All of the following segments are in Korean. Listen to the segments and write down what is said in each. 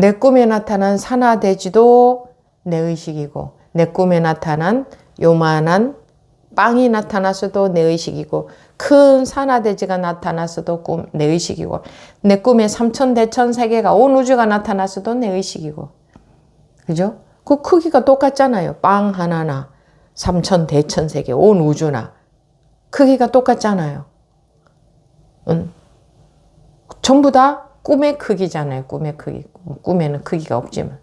내 꿈에 나타난 산화돼지도 내 의식이고, 내 꿈에 나타난 요만한 빵이 나타났어도 내 의식이고, 큰 산화돼지가 나타났어도 내 의식이고, 내 꿈에 삼천대천세계가 온 우주가 나타났어도 내 의식이고, 그죠? 그 크기가 똑같잖아요. 빵 하나나 삼천대천세계 온 우주나 크기가 똑같잖아요. 전부 다 꿈의 크기잖아요. 꿈의 크기. 꿈에는 크기가 없지만.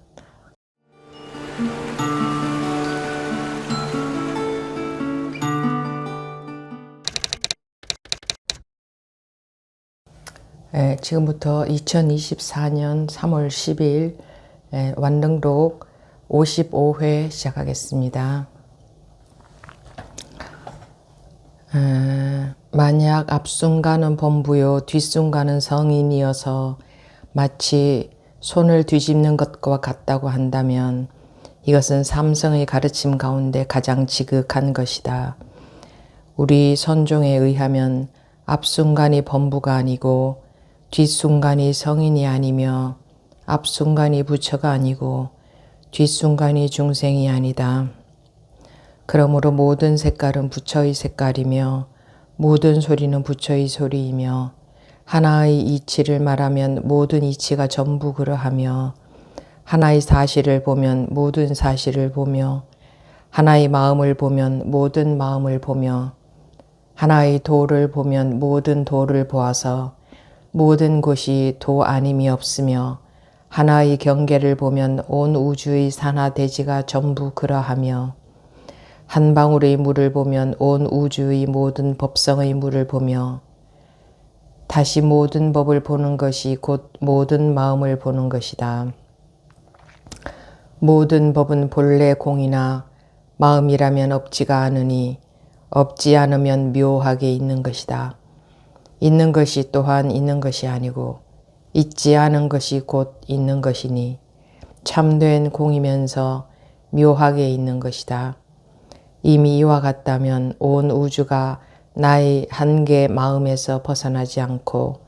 지금부터 2024년 3월 10일 완등록 55회 시작하겠습니다. 만약 앞순간은 범부요 뒷순간은 성인이어서 마치 손을 뒤집는 것과 같다고 한다면 이것은 삼성의 가르침 가운데 가장 지극한 것이다. 우리 선종에 의하면 앞순간이 범부가 아니고 뒷순간이 성인이 아니며 앞순간이 부처가 아니고 뒷순간이 중생이 아니다. 그러므로 모든 색깔은 부처의 색깔이며 모든 소리는 부처의 소리이며 하나의 이치를 말하면 모든 이치가 전부 그러하며 하나의 사실을 보면 모든 사실을 보며 하나의 마음을 보면 모든 마음을 보며 하나의 도를 보면 모든 도를 보아서 모든 곳이 도 아님이 없으며 하나의 경계를 보면 온 우주의 산화대지가 전부 그러하며 한 방울의 물을 보면 온 우주의 모든 법성의 물을 보며 다시 모든 법을 보는 것이 곧 모든 마음을 보는 것이다. 모든 법은 본래 공이나 마음이라면 없지가 않으니 없지 않으면 묘하게 있는 것이다. 있는 것이 또한 있는 것이 아니고 있지 않은 것이 곧 있는 것이니 참된 공이면서 묘하게 있는 것이다. 이미 이와 같다면 온 우주가 나의 한계 마음에서 벗어나지 않고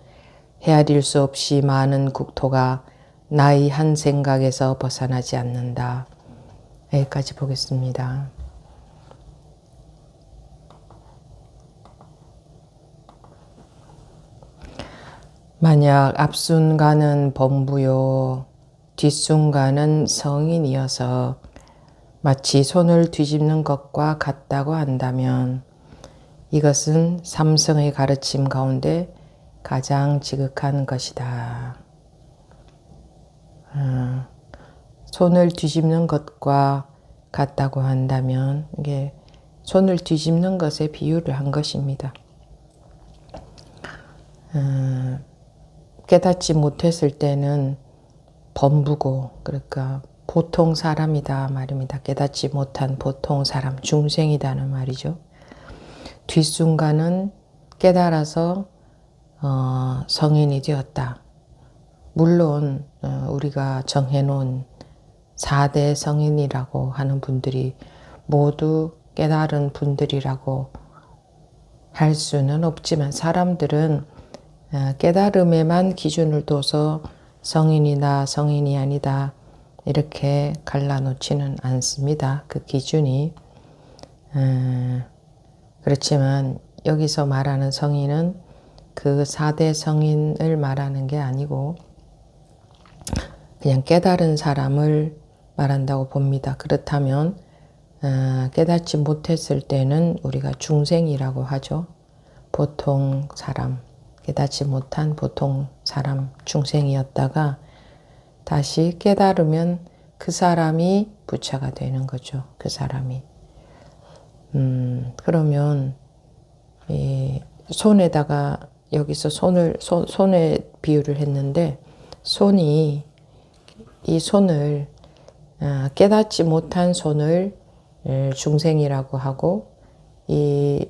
헤아릴 수 없이 많은 국토가 나의 한 생각에서 벗어나지 않는다. 여기까지 보겠습니다. 만약 앞순간은 범부요 뒷순간은 성인이어서 마치 손을 뒤집는 것과 같다고 한다면 이것은 삼성의 가르침 가운데 가장 지극한 것이다. 손을 뒤집는 것과 같다고 한다면 이게 손을 뒤집는 것에 비유를 한 것입니다. 깨닫지 못했을 때는 범부고 그러니까 보통 사람이다 말입니다. 깨닫지 못한 보통 사람, 중생이다는 말이죠. 뒷순간은 깨달아서 성인이 되었다. 물론 우리가 정해놓은 4대 성인이라고 하는 분들이 모두 깨달은 분들이라고 할 수는 없지만 사람들은 깨달음에만 기준을 둬서 성인이다, 성인이 아니다 이렇게 갈라놓지는 않습니다. 그 기준이. 그렇지만 여기서 말하는 성인은 그 4대 성인을 말하는 게 아니고 그냥 깨달은 사람을 말한다고 봅니다. 그렇다면 깨닫지 못했을 때는 우리가 중생이라고 하죠. 보통 사람, 깨닫지 못한 보통 사람, 중생이었다가 다시 깨달으면 그 사람이 부처가 되는 거죠. 그 사람이. 그러면 이 손에다가 여기서 손에 비유를 했는데 이 손을 깨닫지 못한 손을 중생이라고 하고 이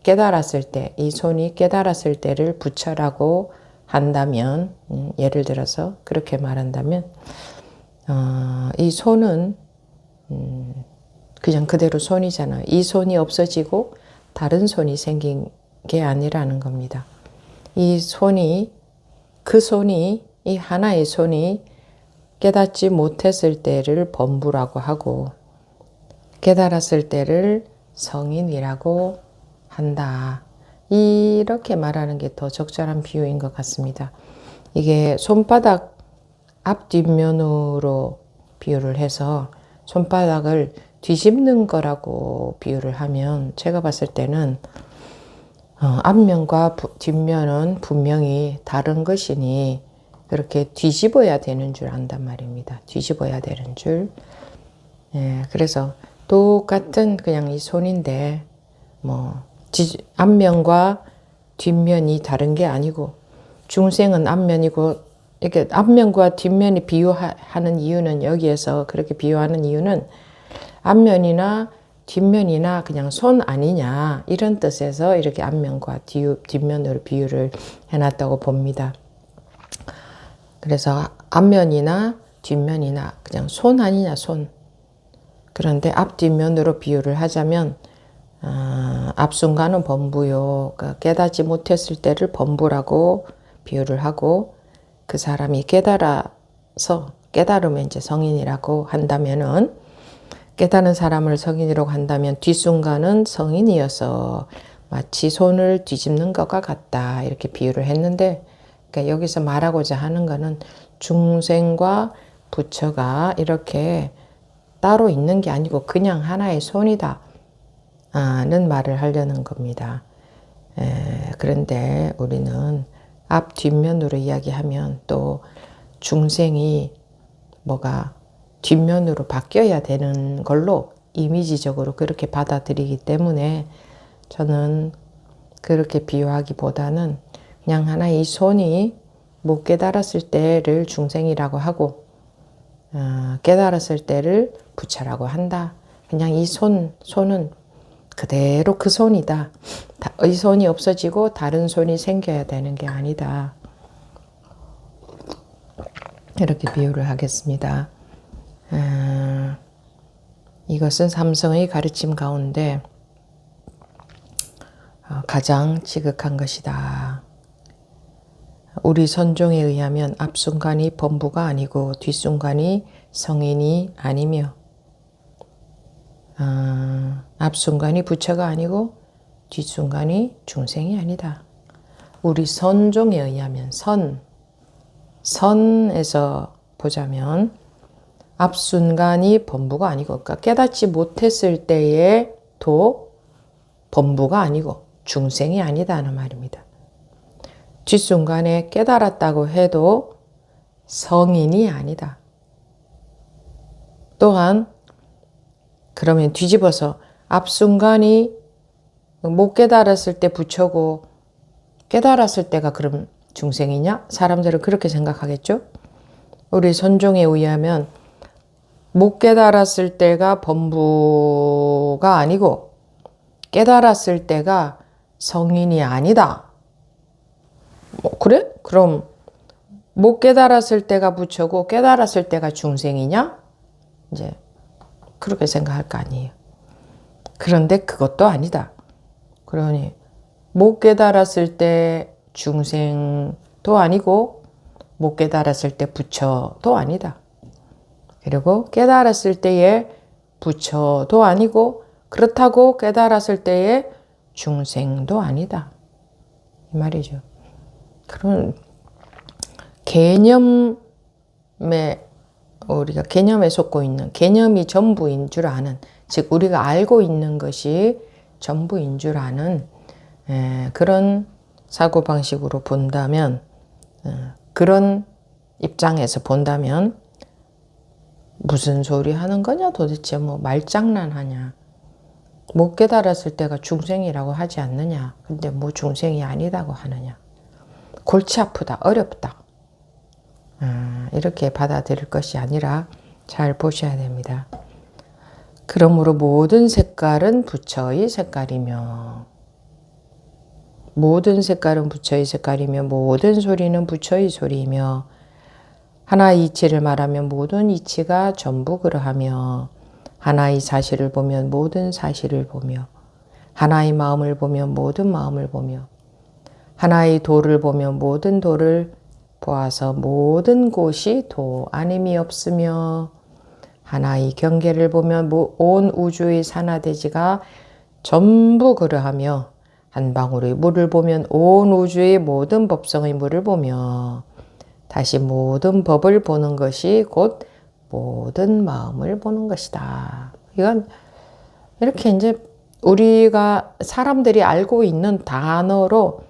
깨달았을 때, 이 손이 깨달았을 때를 부처라고 한다면 예를 들어서 그렇게 말한다면 이 손은 그냥 그대로 손이잖아요. 이 손이 없어지고 다른 손이 생긴 게 아니라는 겁니다. 이 손이 이 하나의 손이 깨닫지 못했을 때를 범부라고 하고 깨달았을 때를 성인이라고 한다. 이렇게 말하는 게 더 적절한 비유인 것 같습니다. 이게 손바닥 앞뒷면으로 비유를 해서 손바닥을 뒤집는 거라고 비유를 하면 제가 봤을 때는 앞면과 뒷면은 분명히 다른 것이니 그렇게 뒤집어야 되는 줄 안단 말입니다. 뒤집어야 되는 줄. 예, 그래서 똑같은 그냥 이 손인데 뭐 앞면과 뒷면이 다른 게 아니고 중생은 앞면이고 이렇게 앞면과 뒷면이 비유하는 이유는 여기에서 그렇게 비유하는 이유는 앞면이나 뒷면이나 그냥 손 아니냐 이런 뜻에서 이렇게 앞면과 뒷면으로 비유를 해놨다고 봅니다. 그래서 앞면이나 뒷면이나 그냥 손 아니냐 손. 그런데 앞뒷면으로 비유를 하자면 앞순간은 범부요. 그러니까 깨닫지 못했을 때를 범부라고 비유를 하고 그 사람이 깨달으면 이제 성인이라고 한다면은 깨달은 사람을 성인이라고 한다면 뒷순간은 성인이어서 마치 손을 뒤집는 것과 같다 이렇게 비유를 했는데 그러니까 여기서 말하고자 하는 것은 중생과 부처가 이렇게 따로 있는 게 아니고 그냥 하나의 손이다 는 말을 하려는 겁니다. 그런데 우리는 앞 뒷면으로 이야기하면 또 중생이 뭐가 뒷면으로 바뀌어야 되는 걸로 이미지적으로 그렇게 받아들이기 때문에 저는 그렇게 비유하기보다는 그냥 하나의 이 손이 못 깨달았을 때를 중생이라고 하고 깨달았을 때를 부처라고 한다. 그냥 이 손은 그대로 그 손이다. 이 손이 없어지고 다른 손이 생겨야 되는 게 아니다. 이렇게 비유를 하겠습니다. 이것은 삼성의 가르침 가운데 가장 지극한 것이다. 우리 선종에 의하면 앞순간이 범부가 아니고 뒷순간이 성인이 아니며 앞순간이 부처가 아니고 뒷순간이 중생이 아니다. 우리 선종에 의하면 선에서 보자면 앞순간이 범부가 아니고 그러니까 깨닫지 못했을 때에도 범부가 아니고 중생이 아니다는 말입니다. 뒷순간에 깨달았다고 해도 성인이 아니다. 또한 그러면 뒤집어서 앞순간이 못 깨달았을 때 부처고 깨달았을 때가 그럼 중생이냐? 사람들은 그렇게 생각하겠죠? 우리 선종에 의하면 못 깨달았을 때가 범부가 아니고 깨달았을 때가 성인이 아니다. 그래? 그럼 못 깨달았을 때가 부처고 깨달았을 때가 중생이냐? 이제 그렇게 생각할 거 아니에요. 그런데 그것도 아니다. 그러니 못 깨달았을 때 중생도 아니고 못 깨달았을 때 부처도 아니다. 그리고 깨달았을 때의 부처도 아니고 그렇다고 깨달았을 때의 중생도 아니다. 이 말이죠. 그런 우리가 개념에 속고 있는 개념이 전부인 줄 아는 즉 우리가 알고 있는 것이 전부인 줄 아는 그런 사고방식으로 본다면 그런 입장에서 본다면 무슨 소리 하는 거냐 도대체 뭐 말장난하냐 못 깨달았을 때가 중생이라고 하지 않느냐 근데 뭐 중생이 아니다고 하느냐 골치 아프다 어렵다 이렇게 받아들일 것이 아니라 잘 보셔야 됩니다. 그러므로 모든 색깔은 부처의 색깔이며 모든 색깔은 부처의 색깔이며 모든 소리는 부처의 소리이며 하나의 이치를 말하면 모든 이치가 전부 그러하며 하나의 사실을 보면 모든 사실을 보며 하나의 마음을 보면 모든 마음을 보며 하나의 도를 보면 모든 도를 보아서 모든 곳이 도 아님이 없으며 하나의 경계를 보면 온 우주의 산하대지가 전부 그러하며 한 방울의 물을 보면 온 우주의 모든 법성의 물을 보며 다시 모든 법을 보는 것이 곧 모든 마음을 보는 것이다. 이건 이렇게 이제 우리가 사람들이 알고 있는 단어로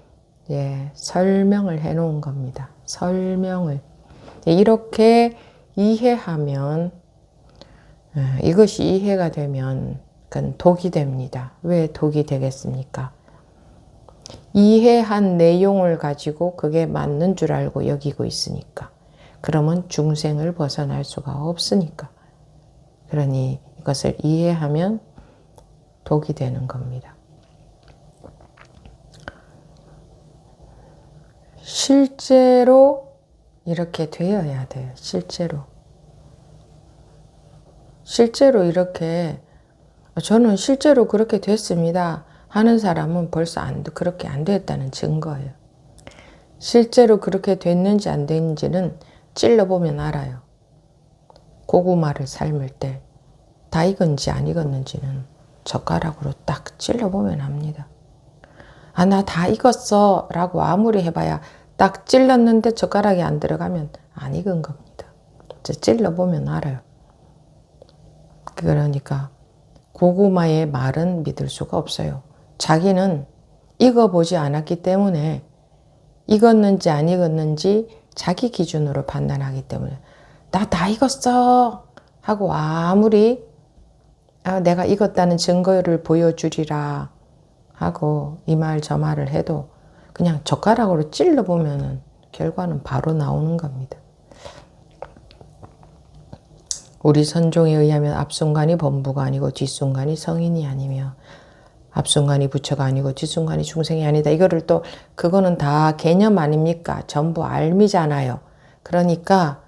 설명을 해 놓은 겁니다. 설명을. 이렇게 이해하면 이것이 이해가 되면 그건 독이 됩니다. 왜 독이 되겠습니까? 이해한 내용을 가지고 그게 맞는 줄 알고 여기고 있으니까. 그러면 중생을 벗어날 수가 없으니까. 그러니 이것을 이해하면 독이 되는 겁니다. 실제로 이렇게 되어야 돼요. 실제로 이렇게 저는 실제로 그렇게 됐습니다 하는 사람은 벌써 그렇게 안 됐다는 증거예요. 실제로 그렇게 됐는지 안 됐는지는 찔러보면 알아요. 고구마를 삶을 때 다 익었는지 안 익었는지는 젓가락으로 딱 찔러보면 압니다. 아, 나 다 익었어 라고 아무리 해봐야 딱 찔렀는데 젓가락이 안 들어가면 안 익은 겁니다. 찔러보면 알아요. 그러니까 고구마의 말은 믿을 수가 없어요. 자기는 익어보지 않았기 때문에 익었는지 안 익었는지 자기 기준으로 판단하기 때문에 나 다 익었어 하고 아무리 내가 익었다는 증거를 보여주리라 하고 이 말 저 말을 해도 그냥 젓가락으로 찔러보면 결과는 바로 나오는 겁니다. 우리 선종에 의하면 앞순간이 범부가 아니고 뒷순간이 성인이 아니며 앞순간이 부처가 아니고 뒷순간이 중생이 아니다. 이거를 또 그거는 다 개념 아닙니까? 전부 알미잖아요. 그러니까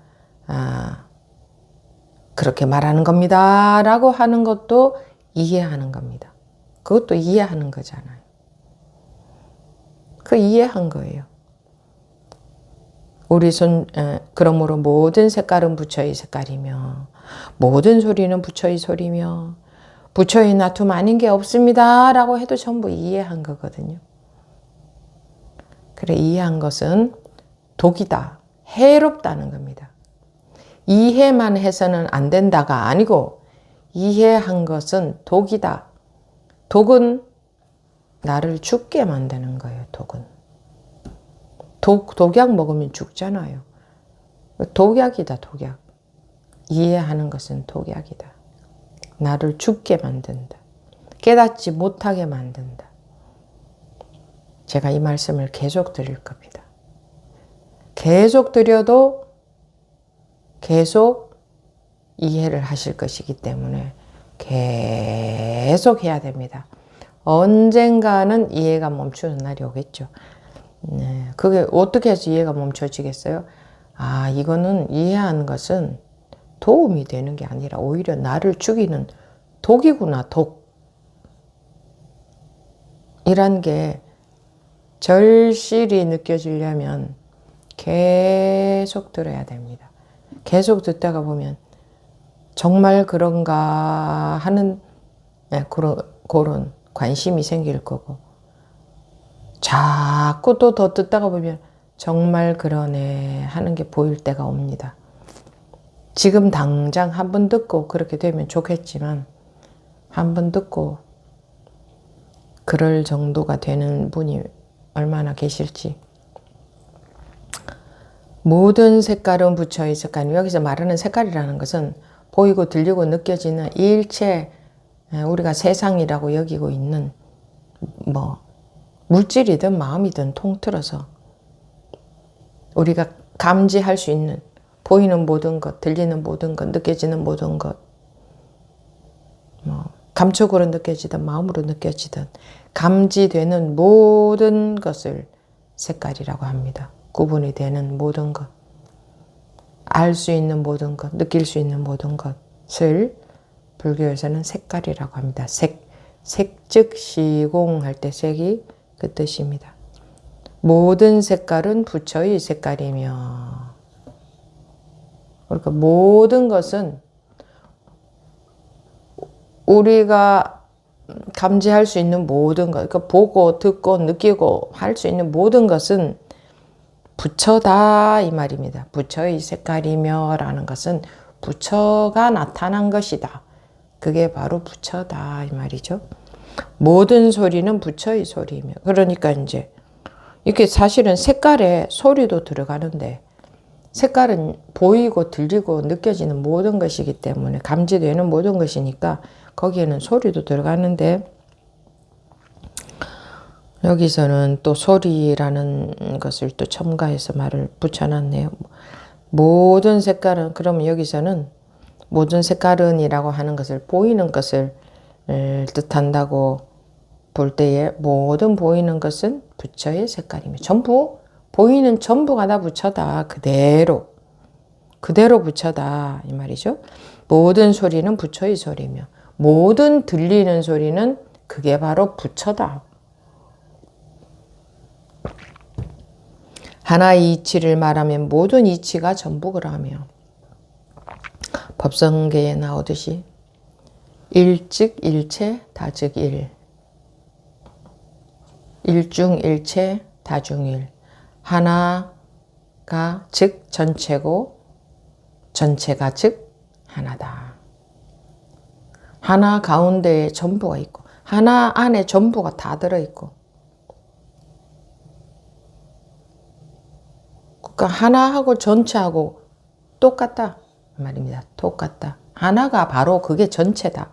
그렇게 말하는 겁니다 라고 하는 것도 이해하는 겁니다. 그것도 이해하는 거잖아요. 그 이해한 거예요. 그러므로 모든 색깔은 부처의 색깔이며 모든 소리는 부처의 소리며 부처의 나툼 아닌 게 없습니다 라고 해도 전부 이해한 거거든요. 그래, 이해한 것은 독이다, 해롭다는 겁니다. 이해만 해서는 안 된다가 아니고 이해한 것은 독이다. 독은 나를 죽게 만드는 거예요. 독약 먹으면 죽잖아요. 독약이다, 독약. 이해하는 것은 독약이다. 나를 죽게 만든다. 깨닫지 못하게 만든다. 제가 이 말씀을 계속 드릴 겁니다. 계속 드려도 계속 이해를 하실 것이기 때문에 계속 해야 됩니다. 언젠가는 이해가 멈추는 날이 오겠죠. 그게 어떻게 해서 이해가 멈춰지겠어요? 이거는 이해하는 것은 도움이 되는 게 아니라 오히려 나를 죽이는 독이구나, 독. 이란 게 절실히 느껴지려면 계속 들어야 됩니다. 계속 듣다가 보면 정말 그런가 하는 그런 관심이 생길 거고 자꾸 또 더 듣다가 보면 정말 그러네 하는 게 보일 때가 옵니다. 지금 당장 한 번 듣고 그렇게 되면 좋겠지만 한 번 듣고 그럴 정도가 되는 분이 얼마나 계실지. 모든 색깔은 부처의 색깔. 여기서 말하는 색깔이라는 것은 보이고 들리고 느껴지는 일체 우리가 세상이라고 여기고 있는 물질이든 마음이든 통틀어서 우리가 감지할 수 있는 보이는 모든 것, 들리는 모든 것, 느껴지는 모든 것, 감촉으로 느껴지든 마음으로 느껴지든 감지되는 모든 것을 색깔이라고 합니다. 구분이 되는 모든 것, 알 수 있는 모든 것, 느낄 수 있는 모든 것을 불교에서는 색깔이라고 합니다. 색 즉 시공할 때 색이 그 뜻입니다. 모든 색깔은 부처의 색깔이며. 그러니까 모든 것은 우리가 감지할 수 있는 모든 것, 그러니까 보고 듣고 느끼고 할 수 있는 모든 것은 부처다 이 말입니다. 부처의 색깔이며 라는 것은 부처가 나타난 것이다. 그게 바로 부처다 이 말이죠. 모든 소리는 부처의 소리이며. 그러니까 이제 이게 사실은 색깔에 소리도 들어가는데 색깔은 보이고 들리고 느껴지는 모든 것이기 때문에 감지되는 모든 것이니까 거기에는 소리도 들어가는데 여기서는 또 소리라는 것을 또 첨가해서 말을 붙여놨네요. 모든 색깔은, 그러면 여기서는 모든 색깔은이라고 하는 것을 보이는 것을 뜻한다고 볼 때에 모든 보이는 것은 부처의 색깔이며 전부 보이는 전부가 다 부처다. 그대로 부처다 이 말이죠. 모든 소리는 부처의 소리며 모든 들리는 소리는 그게 바로 부처다. 하나의 이치를 말하면 모든 이치가 전부 그러하며 법성계에 나오듯이 일즉 일체 다즉 일, 일중 일체 다중일, 하나가 즉 전체고 전체가 즉 하나다. 하나 가운데에 전부가 있고 하나 안에 전부가 다 들어있고, 그러니까 하나하고 전체하고 똑같다 말입니다. 똑같다. 하나가 바로 그게 전체다.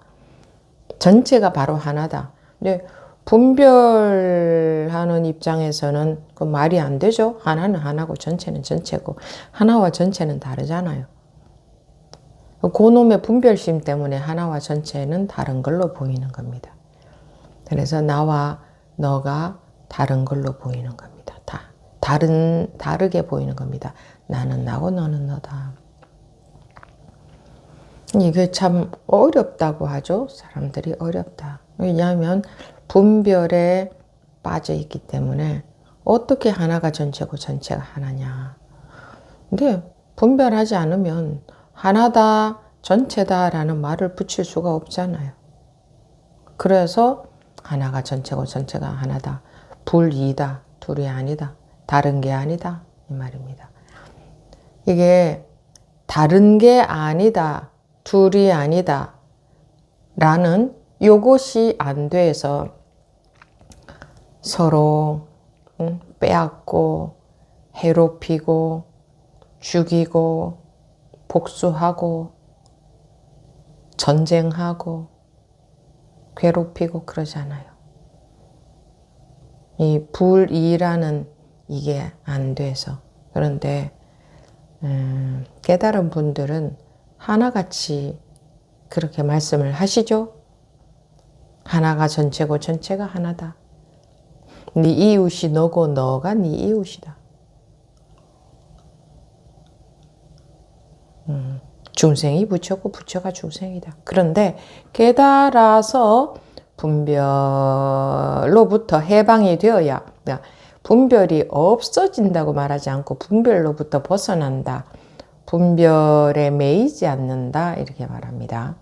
전체가 바로 하나다. 근데 분별하는 입장에서는 그 말이 안 되죠. 하나는 하나고 전체는 전체고 하나와 전체는 다르잖아요. 그놈의 분별심 때문에 하나와 전체는 다른 걸로 보이는 겁니다. 그래서 나와 너가 다른 걸로 보이는 겁니다. 다르게 보이는 겁니다. 나는 나고 너는 너다. 이게 참 어렵다고 하죠. 사람들이 어렵다. 왜냐하면 분별에 빠져 있기 때문에 어떻게 하나가 전체고 전체가 하나냐. 근데 분별하지 않으면 하나다, 전체다 라는 말을 붙일 수가 없잖아요. 그래서 하나가 전체고 전체가 하나다. 불이다. 둘이 아니다. 다른 게 아니다. 이 말입니다. 이게 다른 게 아니다. 둘이 아니다. 라는 요것이 안 돼서 서로 빼앗고 해롭히고 죽이고 복수하고 전쟁하고 괴롭히고 그러잖아요. 이 불이라는 이게 안 돼서. 그런데 깨달은 분들은 하나같이 그렇게 말씀을 하시죠. 하나가 전체고 전체가 하나다. 네 이웃이 너고 너가 네 이웃이다. 중생이 부처고 부처가 중생이다. 그런데 깨달아서 분별로부터 해방이 되어야, 분별이 없어진다고 말하지 않고 분별로부터 벗어난다. 분별에 매이지 않는다. 이렇게 말합니다.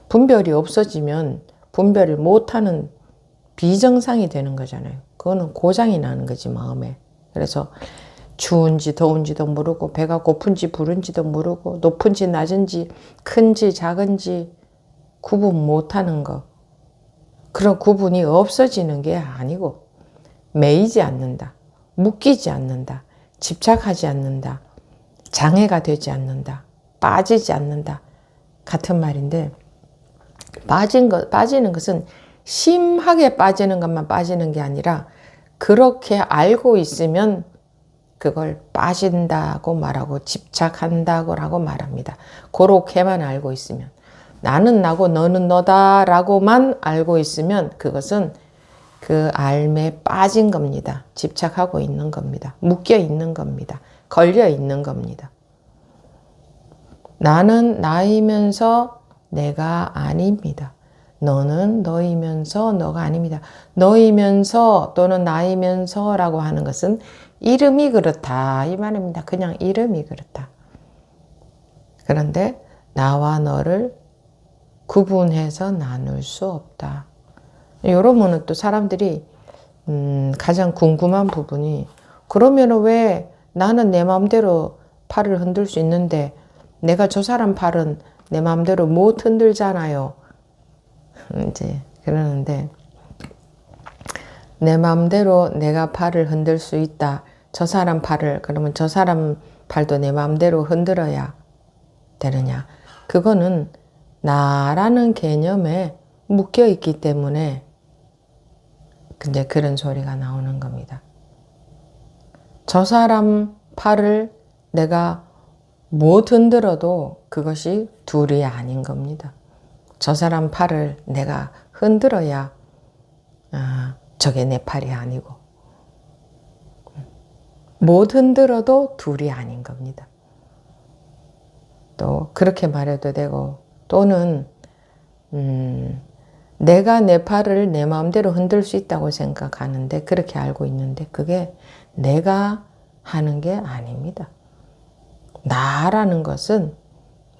분별이 없어지면 분별을 못하는 비정상이 되는 거잖아요. 그거는 고장이 나는 거지, 마음에. 그래서 추운지 더운지도 모르고 배가 고픈지 부른지도 모르고 높은지 낮은지 큰지 작은지 구분 못하는 거. 그런 구분이 없어지는 게 아니고 매이지 않는다. 묶이지 않는다. 집착하지 않는다. 장애가 되지 않는다. 빠지지 않는다. 같은 말인데 빠지는 것은 심하게 빠지는 것만 빠지는 게 아니라 그렇게 알고 있으면 그걸 빠진다고 말하고 집착한다고 말합니다. 그렇게만 알고 있으면. 나는 나고 너는 너다 라고만 알고 있으면 그것은 그 알매 빠진 겁니다. 집착하고 있는 겁니다. 묶여 있는 겁니다. 걸려 있는 겁니다. 나는 나이면서 내가 아닙니다. 너는 너이면서 너가 아닙니다. 너이면서 또는 나이면서라고 하는 것은 이름이 그렇다 이 말입니다. 그냥 이름이 그렇다. 그런데 나와 너를 구분해서 나눌 수 없다. 이러면은 또 사람들이 가장 궁금한 부분이 그러면 왜 나는 내 마음대로 팔을 흔들 수 있는데 내가 저 사람 팔은 내 마음대로 못 흔들잖아요. 이제 그러는데 내 마음대로 내가 팔을 흔들 수 있다. 저 사람 팔을 그러면 저 사람 팔도 내 마음대로 흔들어야 되느냐. 그거는 나라는 개념에 묶여 있기 때문에 근데 그런 소리가 나오는 겁니다. 저 사람 팔을 내가 못 흔들어도 그것이 둘이 아닌 겁니다. 저 사람 팔을 내가 흔들어야 저게 내 팔이 아니고 못 흔들어도 둘이 아닌 겁니다. 또 그렇게 말해도 되고 또는 내가 내 팔을 내 마음대로 흔들 수 있다고 생각하는데 그렇게 알고 있는데 그게 내가 하는 게 아닙니다. 나라는 것은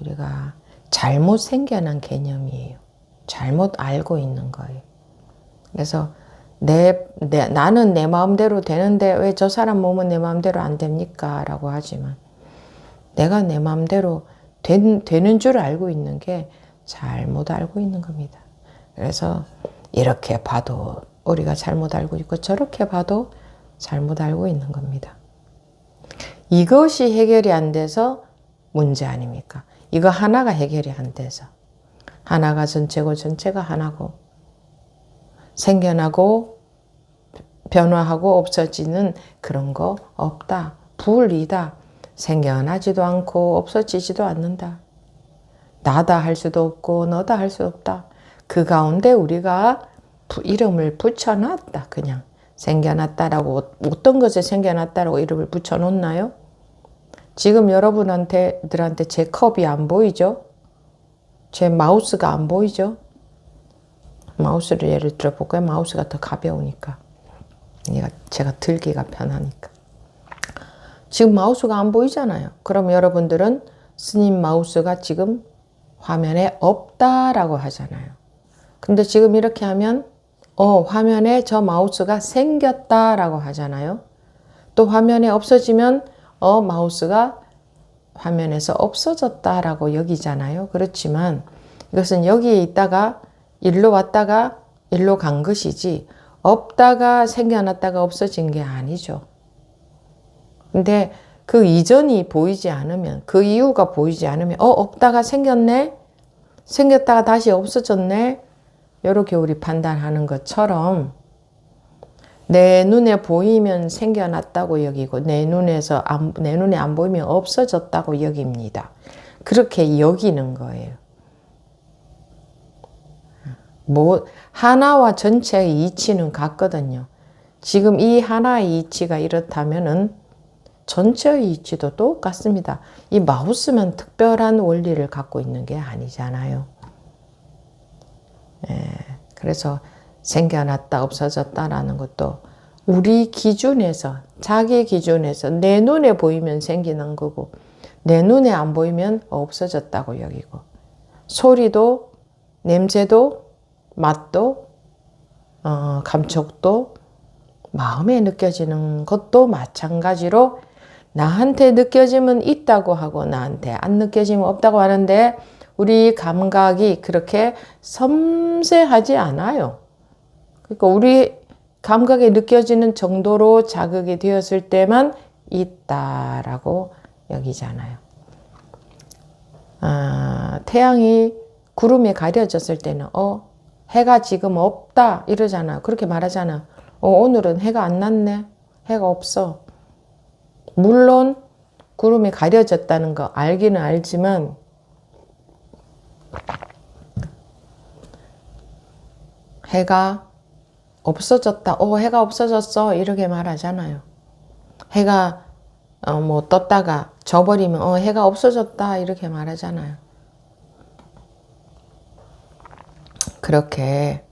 우리가 잘못 생겨난 개념이에요. 잘못 알고 있는 거예요. 그래서 나는 내 마음대로 되는데 왜 저 사람 몸은 내 마음대로 안 됩니까? 라고 하지만 내가 내 마음대로 되는 줄 알고 있는 게 잘못 알고 있는 겁니다. 그래서 이렇게 봐도 우리가 잘못 알고 있고 저렇게 봐도 잘못 알고 있는 겁니다. 이것이 해결이 안 돼서 문제 아닙니까? 이거 하나가 해결이 안 돼서 하나가 전체고 전체가 하나고 생겨나고 변화하고 없어지는 그런 거 없다. 분리다. 생겨나지도 않고 없어지지도 않는다. 나다 할 수도 없고 너다 할 수 없다. 그 가운데 우리가 이름을 붙여놨다. 그냥 생겨났다라고 어떤 것에 생겨났다라고 이름을 붙여놓나요? 지금 여러분들한테 제 컵이 안 보이죠? 제 마우스가 안 보이죠? 마우스를 예를 들어 볼까요? 마우스가 더 가벼우니까. 제가 들기가 편하니까. 지금 마우스가 안 보이잖아요. 그럼 여러분들은 스님 마우스가 지금 화면에 없다라고 하잖아요. 근데 지금 이렇게 하면 화면에 저 마우스가 생겼다라고 하잖아요. 또 화면에 없어지면 마우스가 화면에서 없어졌다라고 여기잖아요. 그렇지만 이것은 여기에 있다가 일로 왔다가 일로 간 것이지 없다가 생겨났다가 없어진 게 아니죠. 근데 그 이전이 보이지 않으면 그 이유가 보이지 않으면 없다가 생겼네? 생겼다가 다시 없어졌네? 이렇게 우리 판단하는 것처럼 내 눈에 보이면 생겨났다고 여기고 내 눈에 안 보이면 없어졌다고 여깁니다. 그렇게 여기는 거예요. 하나와 전체의 이치는 같거든요. 지금 이 하나의 이치가 이렇다면은 전체의 이치도 똑같습니다. 이 마우스만 특별한 원리를 갖고 있는 게 아니잖아요. 그래서 생겨났다 없어졌다라는 것도 우리 기준에서 자기 기준에서 내 눈에 보이면 생기는 거고 내 눈에 안 보이면 없어졌다고 여기고 소리도 냄새도 맛도 감촉도 마음에 느껴지는 것도 마찬가지로 나한테 느껴지면 있다고 하고 나한테 안 느껴지면 없다고 하는데 우리 감각이 그렇게 섬세하지 않아요. 그러니까 우리 감각에 느껴지는 정도로 자극이 되었을 때만 있다라고 여기잖아요. 태양이 구름에 가려졌을 때는 해가 지금 없다 이러잖아요. 그렇게 말하잖아. 오늘은 해가 안 났네. 해가 없어. 물론 구름이 가려졌다는 거 알기는 알지만 해가 없어졌다. 해가 없어졌어. 이렇게 말하잖아요. 해가 떴다가 져버리면 해가 없어졌다. 이렇게 말하잖아요. 그렇게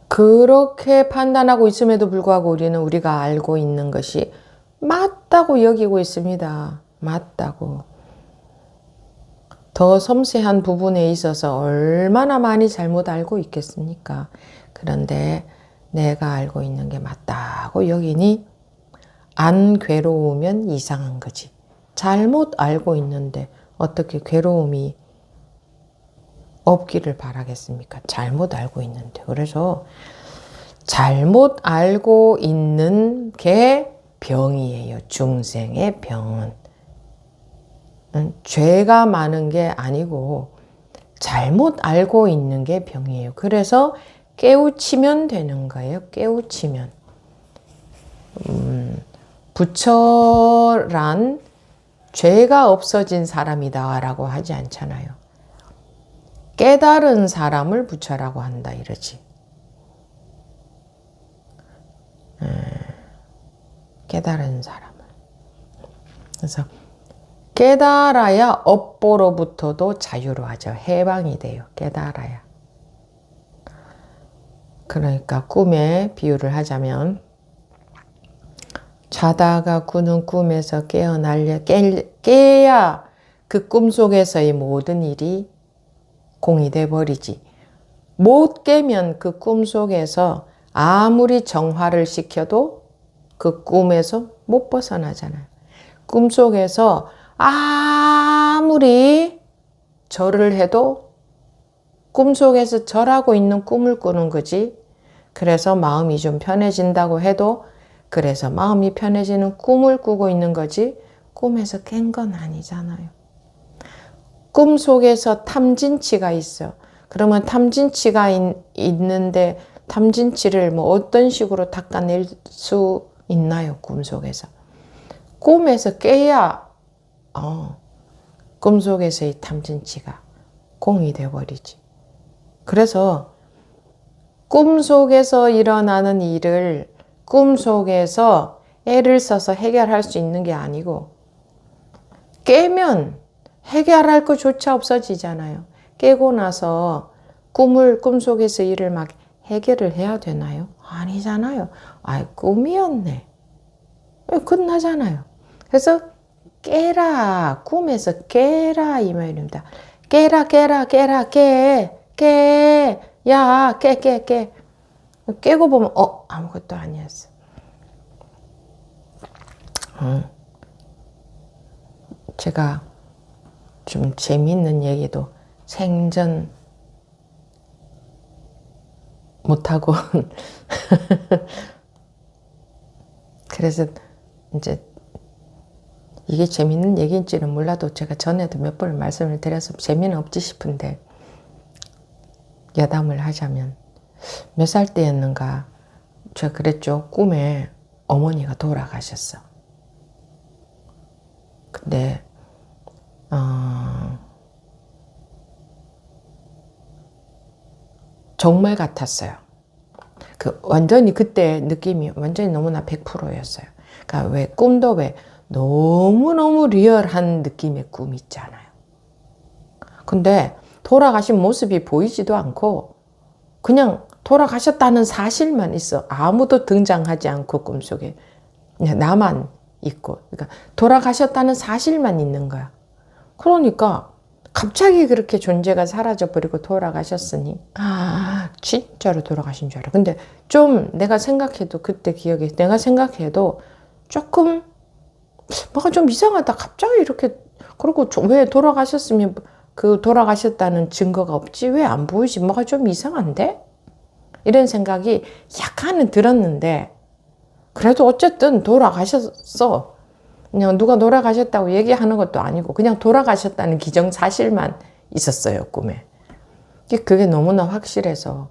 그렇게 판단하고 있음에도 불구하고 우리는 우리가 알고 있는 것이 맞다고 여기고 있습니다. 맞다고. 더 섬세한 부분에 있어서 얼마나 많이 잘못 알고 있겠습니까? 그런데 내가 알고 있는 게 맞다고 여기니 안 괴로우면 이상한 거지. 잘못 알고 있는데 어떻게 괴로움이 없기를 바라겠습니까? 잘못 알고 있는데. 그래서 잘못 알고 있는 게 병이에요. 중생의 병은. 죄가 많은 게 아니고 잘못 알고 있는 게 병이에요. 그래서 깨우치면 되는 거예요. 깨우치면. 부처란 죄가 없어진 사람이다 라고 하지 않잖아요. 깨달은 사람을 부처라고 한다 이러지. 깨달은 사람을. 그래서 깨달아야 업보로부터도 자유로 하죠. 해방이 돼요. 깨달아야. 그러니까 꿈에 비유를 하자면 자다가 꾸는 꿈에서 깨야 그 꿈속에서의 모든 일이 공이 돼버리지. 못 깨면 그 꿈속에서 아무리 정화를 시켜도 그 꿈에서 못 벗어나잖아요. 꿈속에서 아무리 절을 해도 꿈속에서 절하고 있는 꿈을 꾸는 거지. 그래서 마음이 좀 편해진다고 해도 그래서 마음이 편해지는 꿈을 꾸고 있는 거지 꿈에서 깬 건 아니잖아요. 꿈속에서 탐진치가 있어. 그러면 탐진치가 있는데 탐진치를 뭐 어떤 식으로 닦아낼 수 있나요? 꿈속에서. 꿈에서 깨야 꿈속에서의 탐진치가 공이 돼버리지. 그래서 꿈속에서 일어나는 일을 꿈속에서 애를 써서 해결할 수 있는 게 아니고 깨면 해결할 것조차 없어지잖아요. 깨고 나서 꿈속에서 일을 막 해결을 해야 되나요? 아니잖아요. 꿈이었네. 끝나잖아요. 그래서 깨라. 꿈에서 깨라 이 말입니다. 깨라 깨. 야 깨. 깨고 보면 아무것도 아니었어. 제가 좀 재미있는 얘기도 생전 못하고 그래서 이제 이게 재미있는 얘기인지는 몰라도 제가 전에도 몇 번 말씀을 드려서 재미는 없지 싶은데 여담을 하자면 몇 살 때였는가 제가 그랬죠. 꿈에 어머니가 돌아가셨어. 근데 정말 같았어요. 완전히 그때 느낌이 완전히 너무나 100%였어요. 그러니까 왜 꿈도 왜 너무너무 리얼한 느낌의 꿈 있잖아요. 근데 돌아가신 모습이 보이지도 않고 그냥 돌아가셨다는 사실만 있어. 아무도 등장하지 않고 꿈속에 그냥 나만 있고 그러니까 돌아가셨다는 사실만 있는 거야. 그러니까 갑자기 그렇게 존재가 사라져버리고 돌아가셨으니 진짜로 돌아가신 줄 알아. 근데 좀 내가 생각해도 그때 기억이 내가 생각해도 조금 뭐가 좀 이상하다. 갑자기 이렇게 그리고 왜 돌아가셨으면 그 돌아가셨다는 증거가 없지? 왜 안 보이지? 뭐가 좀 이상한데? 이런 생각이 약간은 들었는데 그래도 어쨌든 돌아가셨어. 그냥 누가 돌아가셨다고 얘기하는 것도 아니고 그냥 돌아가셨다는 기정사실만 있었어요. 꿈에. 그게 너무나 확실해서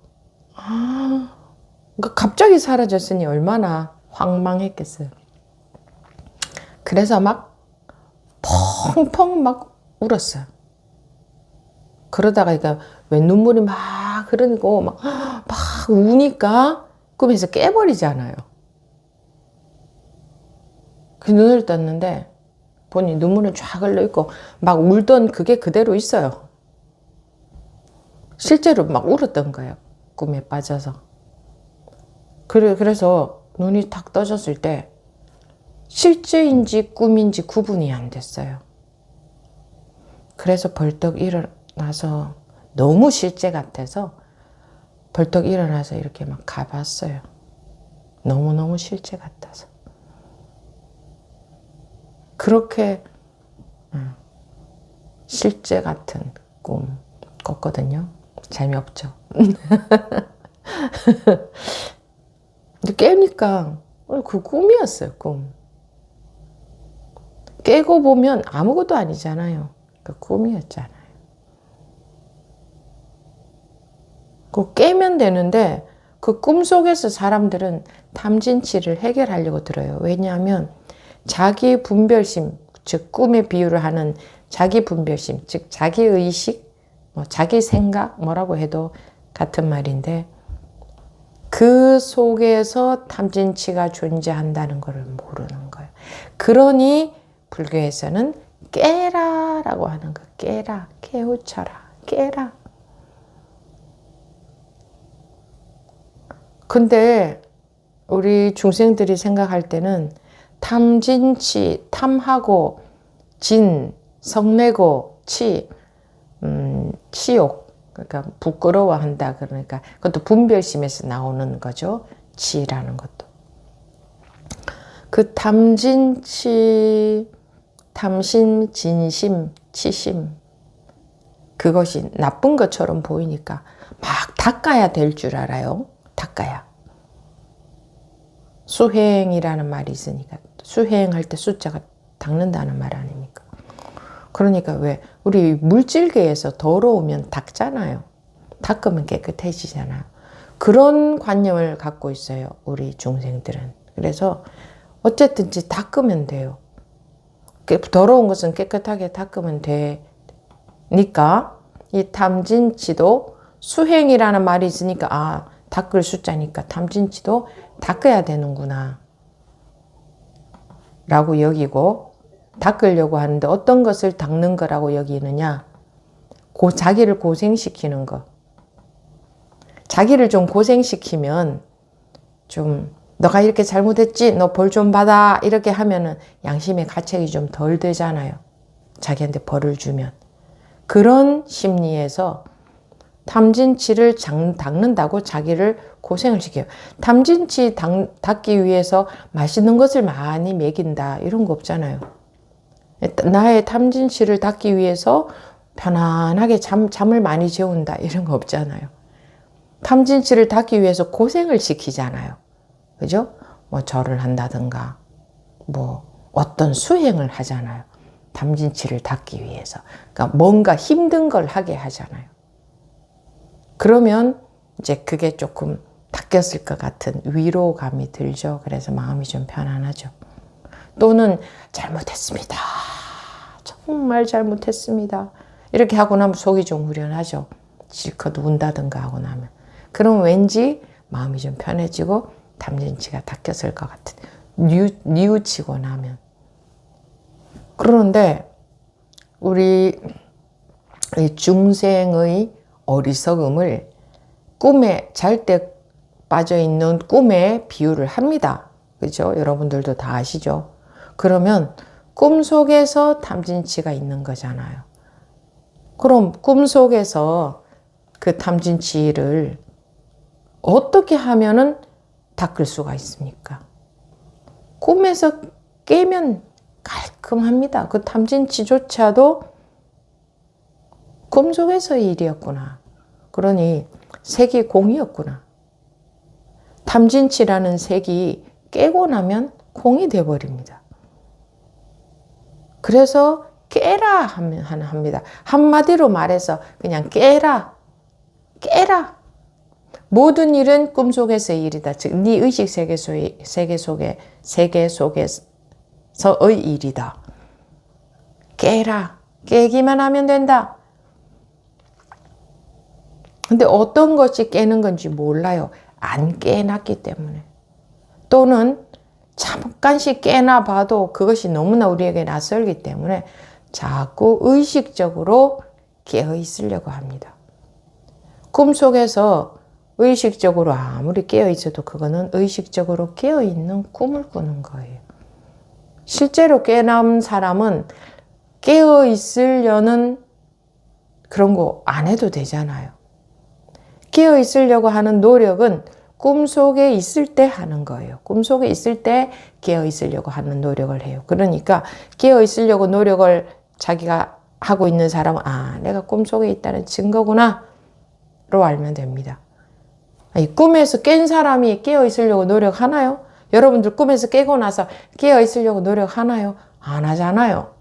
그러니까 갑자기 사라졌으니 얼마나 황망했겠어요. 그래서 막 펑펑 막 울었어요. 그러다가 왜 눈물이 막 흐르고 막 우니까 꿈에서 깨버리잖아요. 그 눈을 떴는데 보니 눈물은 쫙 흘러있고 막 울던 그게 그대로 있어요. 실제로 막 울었던 거예요. 꿈에 빠져서. 그래서 눈이 탁 떠졌을 때 실제인지 꿈인지 구분이 안 됐어요. 그래서 벌떡 일어나서 너무 실제 같아서 벌떡 일어나서 이렇게 막 가봤어요. 너무너무 실제 같아서. 그렇게 실제 같은 꿈 꿨거든요. 재미없죠. 근데 깨니까 그 꿈이었어요. 꿈. 깨고 보면 아무것도 아니잖아요. 그 꿈이었잖아요. 그 깨면 되는데 그 꿈속에서 사람들은 탐진치를 해결하려고 들어요. 왜냐하면 자기 분별심, 즉 꿈의 비유를 하는 자기 분별심, 즉 자기 의식, 자기 생각 뭐라고 해도 같은 말인데 그 속에서 탐진치가 존재한다는 것을 모르는 거예요. 그러니 불교에서는 깨라라고 하는 거. 깨라, 깨우쳐라, 깨라. 근데 우리 중생들이 생각할 때는 탐진치, 탐하고 진, 성내고 치, 치욕, 그러니까 부끄러워한다. 그러니까 그것도 분별심에서 나오는 거죠. 치라는 것도. 그 탐진치, 탐심, 진심, 치심, 그것이 나쁜 것처럼 보이니까 막 닦아야 될 줄 알아요. 닦아야. 수행이라는 말이 있으니까 수행할 때 숫자가 닦는다는 말 아닙니까? 그러니까 왜 우리 물질계에서 더러우면 닦잖아요. 닦으면 깨끗해지잖아요. 그런 관념을 갖고 있어요. 우리 중생들은. 그래서 어쨌든지 닦으면 돼요. 더러운 것은 깨끗하게 닦으면 되니까 이 탐진치도 수행이라는 말이 있으니까 닦을 숫자니까 탐진치도 닦아야 되는구나 라고 여기고 닦으려고 하는데 어떤 것을 닦는 거라고 여기느냐? 자기를 고생시키는 거. 자기를 좀 고생시키면 좀 너가 이렇게 잘못했지? 너 벌 좀 받아. 이렇게 하면은 양심의 가책이 좀 덜 되잖아요. 자기한테 벌을 주면. 그런 심리에서 탐진치를 닦는다고 자기를 고생을 시켜요. 탐진치 닦기 위해서 맛있는 것을 많이 먹인다. 이런 거 없잖아요. 나의 탐진치를 닦기 위해서 편안하게 잠을 많이 재운다. 이런 거 없잖아요. 탐진치를 닦기 위해서 고생을 시키잖아요. 그죠? 뭐 절을 한다든가 뭐 어떤 수행을 하잖아요. 탐진치를 닦기 위해서. 그러니까 뭔가 힘든 걸 하게 하잖아요. 그러면 이제 그게 조금 닦였을 것 같은 위로감이 들죠. 그래서 마음이 좀 편안하죠. 또는 잘못했습니다. 정말 잘못했습니다. 이렇게 하고 나면 속이 좀 후련하죠. 실컷 운다든가 하고 나면. 그럼 왠지 마음이 좀 편해지고 탐진치가 닦였을 것 같은 뉘우치고 나면. 그런데 우리 중생의 어리석음을 꿈에 잘 때 빠져있는 꿈에 비유를 합니다. 그죠? 여러분들도 다 아시죠? 그러면 꿈속에서 탐진치가 있는 거잖아요. 그럼 꿈속에서 그 탐진치를 어떻게 하면은 닦을 수가 있습니까? 꿈에서 깨면 깔끔합니다. 그 탐진치조차도 꿈속에서의 일이었구나. 그러니 색이 공이었구나. 탐진치라는 색이 깨고 나면 공이 돼버립니다. 그래서 깨라 합니다. 한마디로 말해서 그냥 깨라. 깨라. 모든 일은 꿈속에서의 일이다. 즉, 네 의식 세계 속에서의 일이다. 깨라. 깨기만 하면 된다. 근데 어떤 것이 깨는 건지 몰라요. 안 깨놨기 때문에. 또는 잠깐씩 깨나 봐도 그것이 너무나 우리에게 낯설기 때문에 자꾸 의식적으로 깨어 있으려고 합니다. 꿈속에서 의식적으로 아무리 깨어 있어도 그거는 의식적으로 깨어 있는 꿈을 꾸는 거예요. 실제로 깨어난 사람은 깨어 있으려는 그런 거 안 해도 되잖아요. 깨어 있으려고 하는 노력은 꿈속에 있을 때 하는 거예요. 꿈속에 있을 때 깨어 있으려고 하는 노력을 해요. 그러니까 깨어 있으려고 노력을 자기가 하고 있는 사람은 내가 꿈속에 있다는 증거구나 로 알면 됩니다. 꿈에서 깬 사람이 깨어 있으려고 노력하나요? 여러분들 꿈에서 깨고 나서 깨어 있으려고 노력하나요? 안 하잖아요.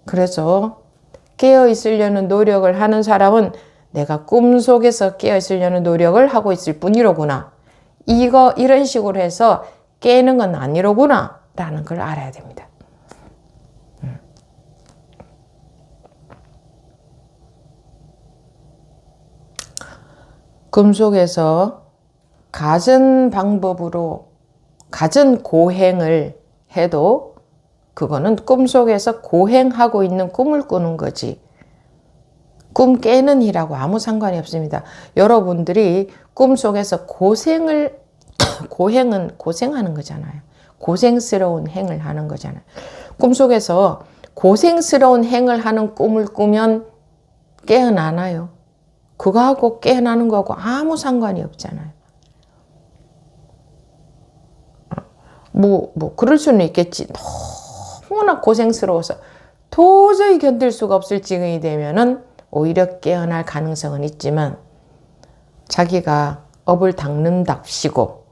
그래서 깨어 있으려는 노력을 하는 사람은 내가 꿈속에서 깨어 있으려는 노력을 하고 있을 뿐이로구나. 이런 식으로 해서 깨는 건 아니로구나 라는 걸 알아야 됩니다. 꿈속에서 갖은 방법으로 갖은 고행을 해도 그거는 꿈속에서 고행하고 있는 꿈을 꾸는 거지. 꿈 깨는 이라고 아무 상관이 없습니다. 여러분들이 꿈속에서 고행은 고생하는 거잖아요. 고생스러운 행을 하는 거잖아요. 꿈속에서 고생스러운 행을 하는 꿈을 꾸면 깨어나나요? 그거하고 깨어나는 거하고 아무 상관이 없잖아요. 그럴 수는 있겠지. 너무나 고생스러워서 도저히 견딜 수가 없을 지경이 되면은 오히려 깨어날 가능성은 있지만 자기가 업을 닦는답시고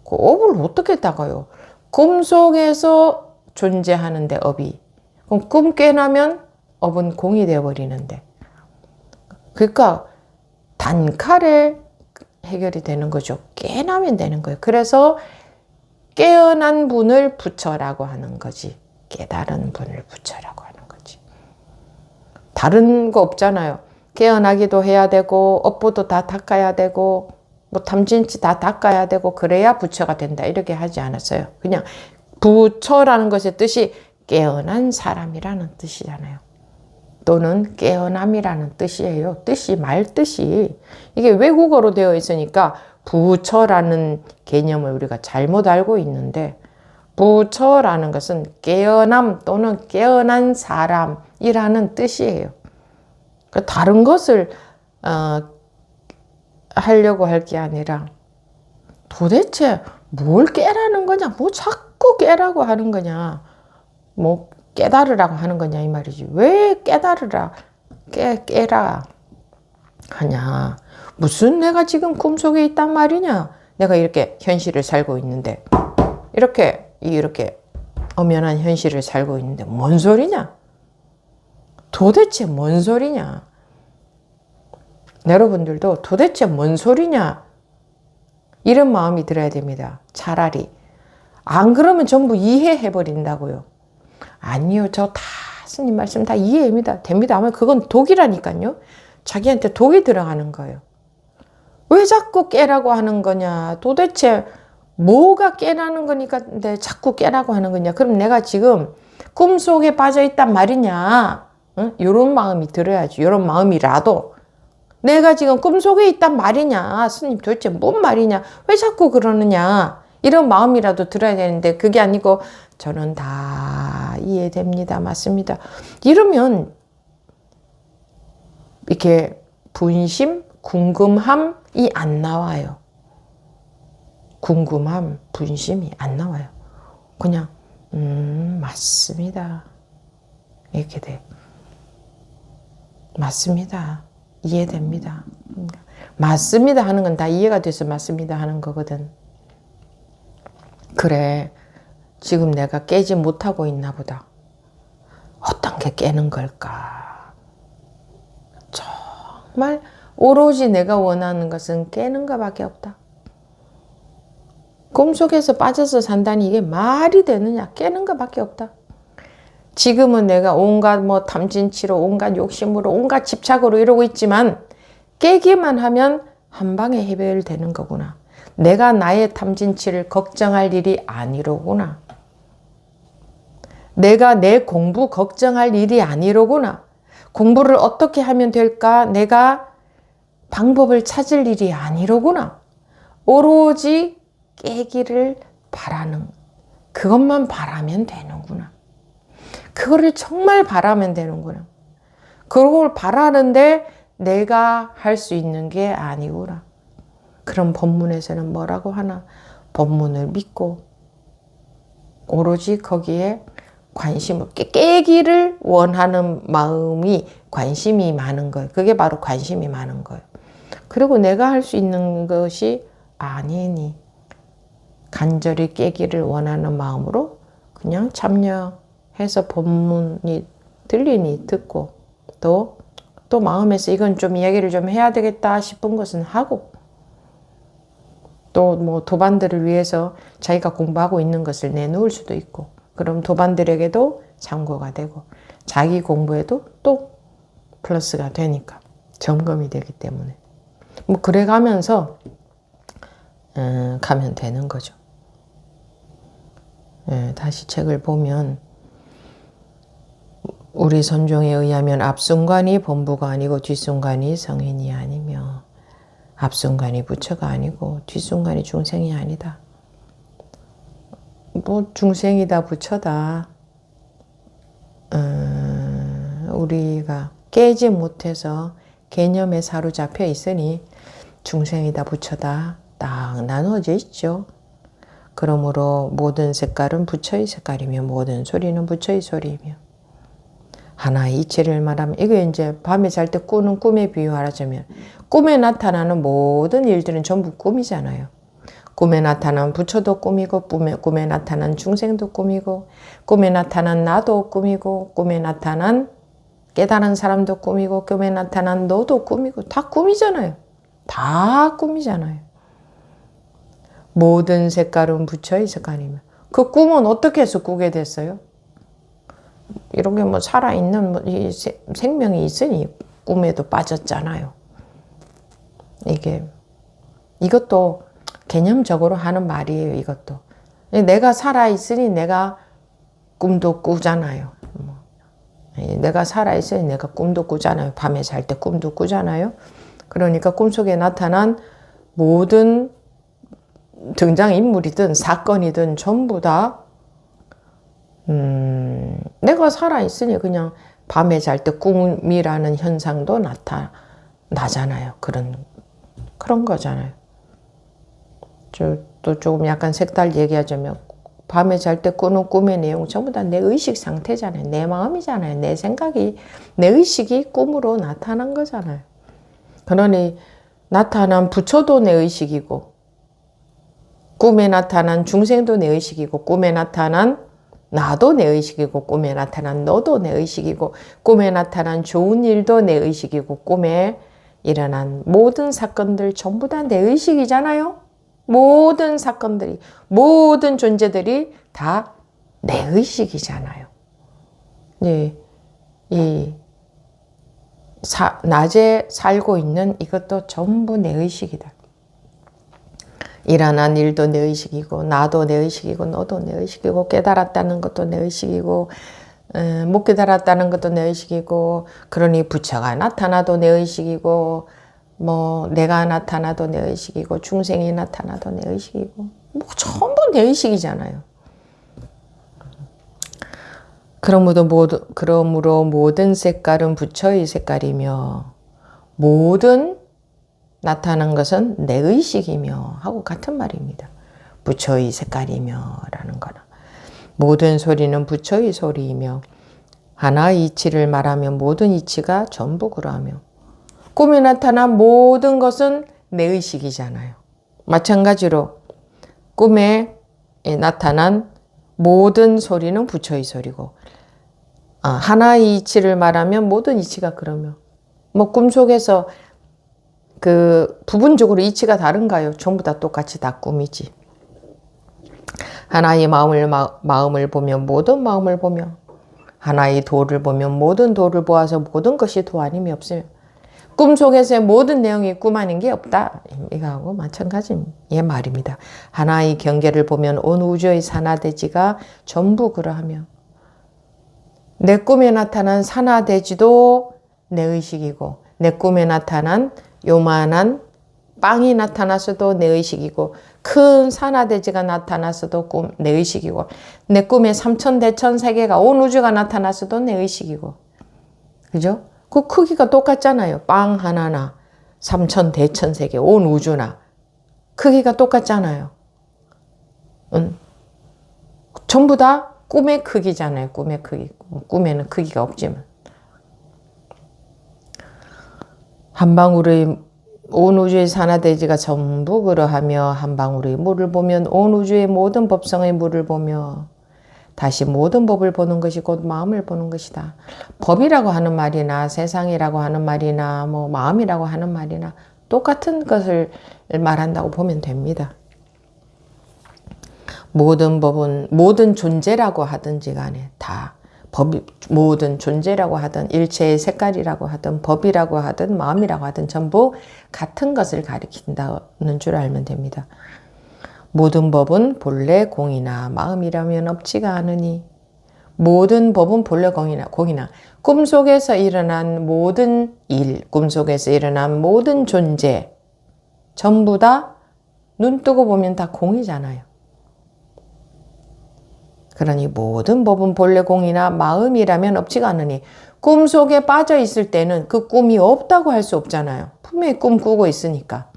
그 업을 어떻게 닦아요? 꿈속에서 존재하는데 업이. 그럼 꿈 깨나면 업은 공이 되어버리는데. 그러니까 단칼에 해결이 되는 거죠. 깨나면 되는 거예요. 그래서 깨어난 분을 부처라고 하는 거지. 깨달은 분을 부처라고 하는 거지. 다른 거 없잖아요. 깨어나기도 해야 되고 업보도 다 닦아야 되고 탐진치 다 닦아야 되고 그래야 부처가 된다 이렇게 하지 않았어요. 그냥 부처라는 것의 뜻이 깨어난 사람이라는 뜻이잖아요. 또는 깨어남이라는 뜻이에요. 말뜻이 이게 외국어로 되어 있으니까 부처라는 개념을 우리가 잘못 알고 있는데 부처라는 것은 깨어남 또는 깨어난 사람이라는 뜻이에요. 다른 것을 하려고 할 게 아니라 도대체 뭘 깨라는 거냐? 뭐 자꾸 깨라고 하는 거냐? 뭐 깨달으라고 하는 거냐 이 말이지. 왜 깨달으라 깨라 하냐? 무슨 내가 지금 꿈속에 있단 말이냐? 내가 이렇게 현실을 살고 있는데 이렇게 엄연한 현실을 살고 있는데 뭔 소리냐? 도대체 뭔 소리냐? 여러분들도 도대체 뭔 소리냐? 이런 마음이 들어야 됩니다. 차라리. 안 그러면 전부 이해해 버린다고요. 아니요. 저 다 스님 말씀 다 이해합니다. 됩니다. 아마 그건 독이라니까요. 자기한테 독이 들어가는 거예요. 왜 자꾸 깨라고 하는 거냐? 도대체 뭐가 깨라는 거니까 근데 자꾸 깨라고 하는 거냐? 그럼 내가 지금 꿈속에 빠져 있단 말이냐? 응? 이런 마음이 들어야지. 이런 마음이라도 내가 지금 꿈속에 있단 말이냐? 스님 도대체 뭔 말이냐? 왜 자꾸 그러느냐? 이런 마음이라도 들어야 되는데 그게 아니고 저는 다 이해됩니다. 맞습니다. 이러면 이렇게 분심, 궁금함이 안 나와요. 궁금함, 분심이 안 나와요. 그냥 맞습니다. 이렇게 돼. 맞습니다. 이해됩니다. 맞습니다 하는 건 다 이해가 돼서 맞습니다 하는 거거든. 그래, 지금 내가 깨지 못하고 있나 보다. 어떤 게 깨는 걸까? 정말 오로지 내가 원하는 것은 깨는 것밖에 없다. 꿈속에서 빠져서 산다니 이게 말이 되느냐? 깨는 것밖에 없다. 지금은 내가 온갖 탐진치로 온갖 욕심으로 온갖 집착으로 이러고 있지만 깨기만 하면 한 방에 해결되는 거구나. 내가 나의 탐진치를 걱정할 일이 아니로구나. 내가 내 공부 걱정할 일이 아니로구나. 공부를 어떻게 하면 될까? 내가 방법을 찾을 일이 아니로구나. 오로지 깨기를 바라는, 그것만 바라면 되는구나. 그거를 정말 바라면 되는구나. 그걸 바라는데 내가 할 수 있는 게 아니구나. 그럼 법문에서는 뭐라고 하나? 법문을 믿고 오로지 거기에 관심을, 깨기를 원하는 마음이 관심이 많은 거예요. 그게 바로 관심이 많은 거예요. 그리고 내가 할 수 있는 것이 아니니 간절히 깨기를 원하는 마음으로 그냥 참여해서 법문이 들리니 듣고 또 마음에서 이건 좀 이야기를 좀 해야 되겠다 싶은 것은 하고 또 뭐 도반들을 위해서 자기가 공부하고 있는 것을 내놓을 수도 있고 그럼 도반들에게도 참고가 되고 자기 공부에도 또 플러스가 되니까 점검이 되기 때문에 뭐 그래 가면서 가면 되는 거죠. 다시 책을 보면 우리 선종에 의하면 앞순간이 본부가 아니고 뒷순간이 성인이 아니며 앞순간이 부처가 아니고 뒷순간이 중생이 아니다. 뭐 중생이다 부처다. 우리가 깨지 못해서 개념에 사로잡혀 있으니 중생이다 부처다 딱 나누어져 있죠. 그러므로 모든 색깔은 부처의 색깔이며 모든 소리는 부처의 소리이며 하나의 이치를 말하면 이게 이제 밤에 잘 때 꾸는 꿈에 비유하자면 꿈에 나타나는 모든 일들은 전부 꿈이잖아요. 꿈에 나타난 부처도 꿈이고 꿈에 나타난 중생도 꿈이고 꿈에 나타난 나도 꿈이고 꿈에 나타난 깨달은 사람도 꿈이고 꿈에 나타난 너도 꿈이고 다 꿈이잖아요. 다 꿈이잖아요. 모든 색깔은 부처의 색깔이며 그 꿈은 어떻게 해서 꾸게 됐어요? 이렇게 뭐 살아있는 이 생명이 있으니 꿈에도 빠졌잖아요. 이것도 개념적으로 하는 말이에요. 이것도 내가 살아있으니 내가 꿈도 꾸잖아요. 내가 살아있으니 내가 꿈도 꾸잖아요. 밤에 잘 때 꿈도 꾸잖아요. 그러니까 꿈속에 나타난 모든 등장인물이든 사건이든 전부 다 내가 살아있으니 그냥 밤에 잘 때 꿈이라는 현상도 나타나잖아요. 그런 거잖아요. 또 조금 약간 색달 얘기하자면 밤에 잘 때 꾸는 꿈의 내용 전부 다 내 의식 상태잖아요. 내 마음이잖아요. 내 생각이, 내 의식이 꿈으로 나타난 거잖아요. 그러니 나타난 부처도 내 의식이고 꿈에 나타난 중생도 내 의식이고 꿈에 나타난 나도 내 의식이고 꿈에 나타난 너도 내 의식이고 꿈에 나타난 좋은 일도 내 의식이고 꿈에 일어난 모든 사건들 전부 다 내 의식이잖아요. 모든 사건들이 모든 존재들이 다 내 의식이잖아요. 낮에 살고 있는 이것도 전부 내 의식이다. 일어난 일도 내 의식이고 나도 내 의식이고 너도 내 의식이고 깨달았다는 것도 내 의식이고 못 깨달았다는 것도 내 의식이고 그러니 부처가 나타나도 내 의식이고 뭐 내가 나타나도 내 의식이고 중생이 나타나도 내 의식이고 뭐 전부 내 의식이잖아요. 그러므로 모든 색깔은 부처의 색깔이며 모든 나타난 것은 내 의식이며 하고 같은 말입니다. 부처의 색깔이며 라는 거나 모든 소리는 부처의 소리이며 하나의 이치를 말하면 모든 이치가 전부 그러하며 꿈에 나타난 모든 것은 내 의식이잖아요. 마찬가지로 꿈에 나타난 모든 소리는 부처의 소리고 하나의 이치를 말하면 모든 이치가 그러며 뭐 꿈속에서 그 부분적으로 이치가 다른가요? 전부 다 똑같이 다 꿈이지. 하나의 마음을 보면 모든 마음을 보며 하나의 도를 보면 모든 도를 보아서 모든 것이 도 아님이 없으며 꿈속에서의 모든 내용이 꿈 아닌 게 없다. 이거하고 마찬가지 말입니다. 하나의 경계를 보면 온 우주의 산하대지가 전부 그러하며 내 꿈에 나타난 산하대지도 내 의식이고 내 꿈에 나타난 요만한 빵이 나타났어도 내 의식이고 큰 산하대지가 나타났어도 내 의식이고 내 꿈에 삼천대천 세계가 온 우주가 나타났어도 내 의식이고 그죠? 그 크기가 똑같잖아요. 빵 하나나 삼천대천 세계 온 우주나 크기가 똑같잖아요. 전부 다 꿈의 크기잖아요. 꿈의 크기. 꿈에는 크기가 없지만 한 방울의 온 우주의 산하대지가 전부 그러하며 한 방울의 물을 보면 온 우주의 모든 법성의 물을 보며 다시 모든 법을 보는 것이 곧 마음을 보는 것이다. 법이라고 하는 말이나 세상이라고 하는 말이나 뭐 마음이라고 하는 말이나 똑같은 것을 말한다고 보면 됩니다. 모든 법은 모든 존재라고 하든지 간에 다 법이 모든 존재라고 하든 일체의 색깔이라고 하든 법이라고 하든 마음이라고 하든 전부 같은 것을 가리킨다는 줄 알면 됩니다. 모든 법은 본래 공이나 마음이라면 없지가 않으니 모든 법은 본래 공이나 꿈속에서 일어난 모든 일, 꿈속에서 일어난 모든 존재 전부 다 눈 뜨고 보면 다 공이잖아요. 그러니 모든 법은 본래 공이나 마음이라면 없지가 않으니 꿈속에 빠져 있을 때는 그 꿈이 없다고 할 수 없잖아요. 분명히 꿈 꾸고 있으니까.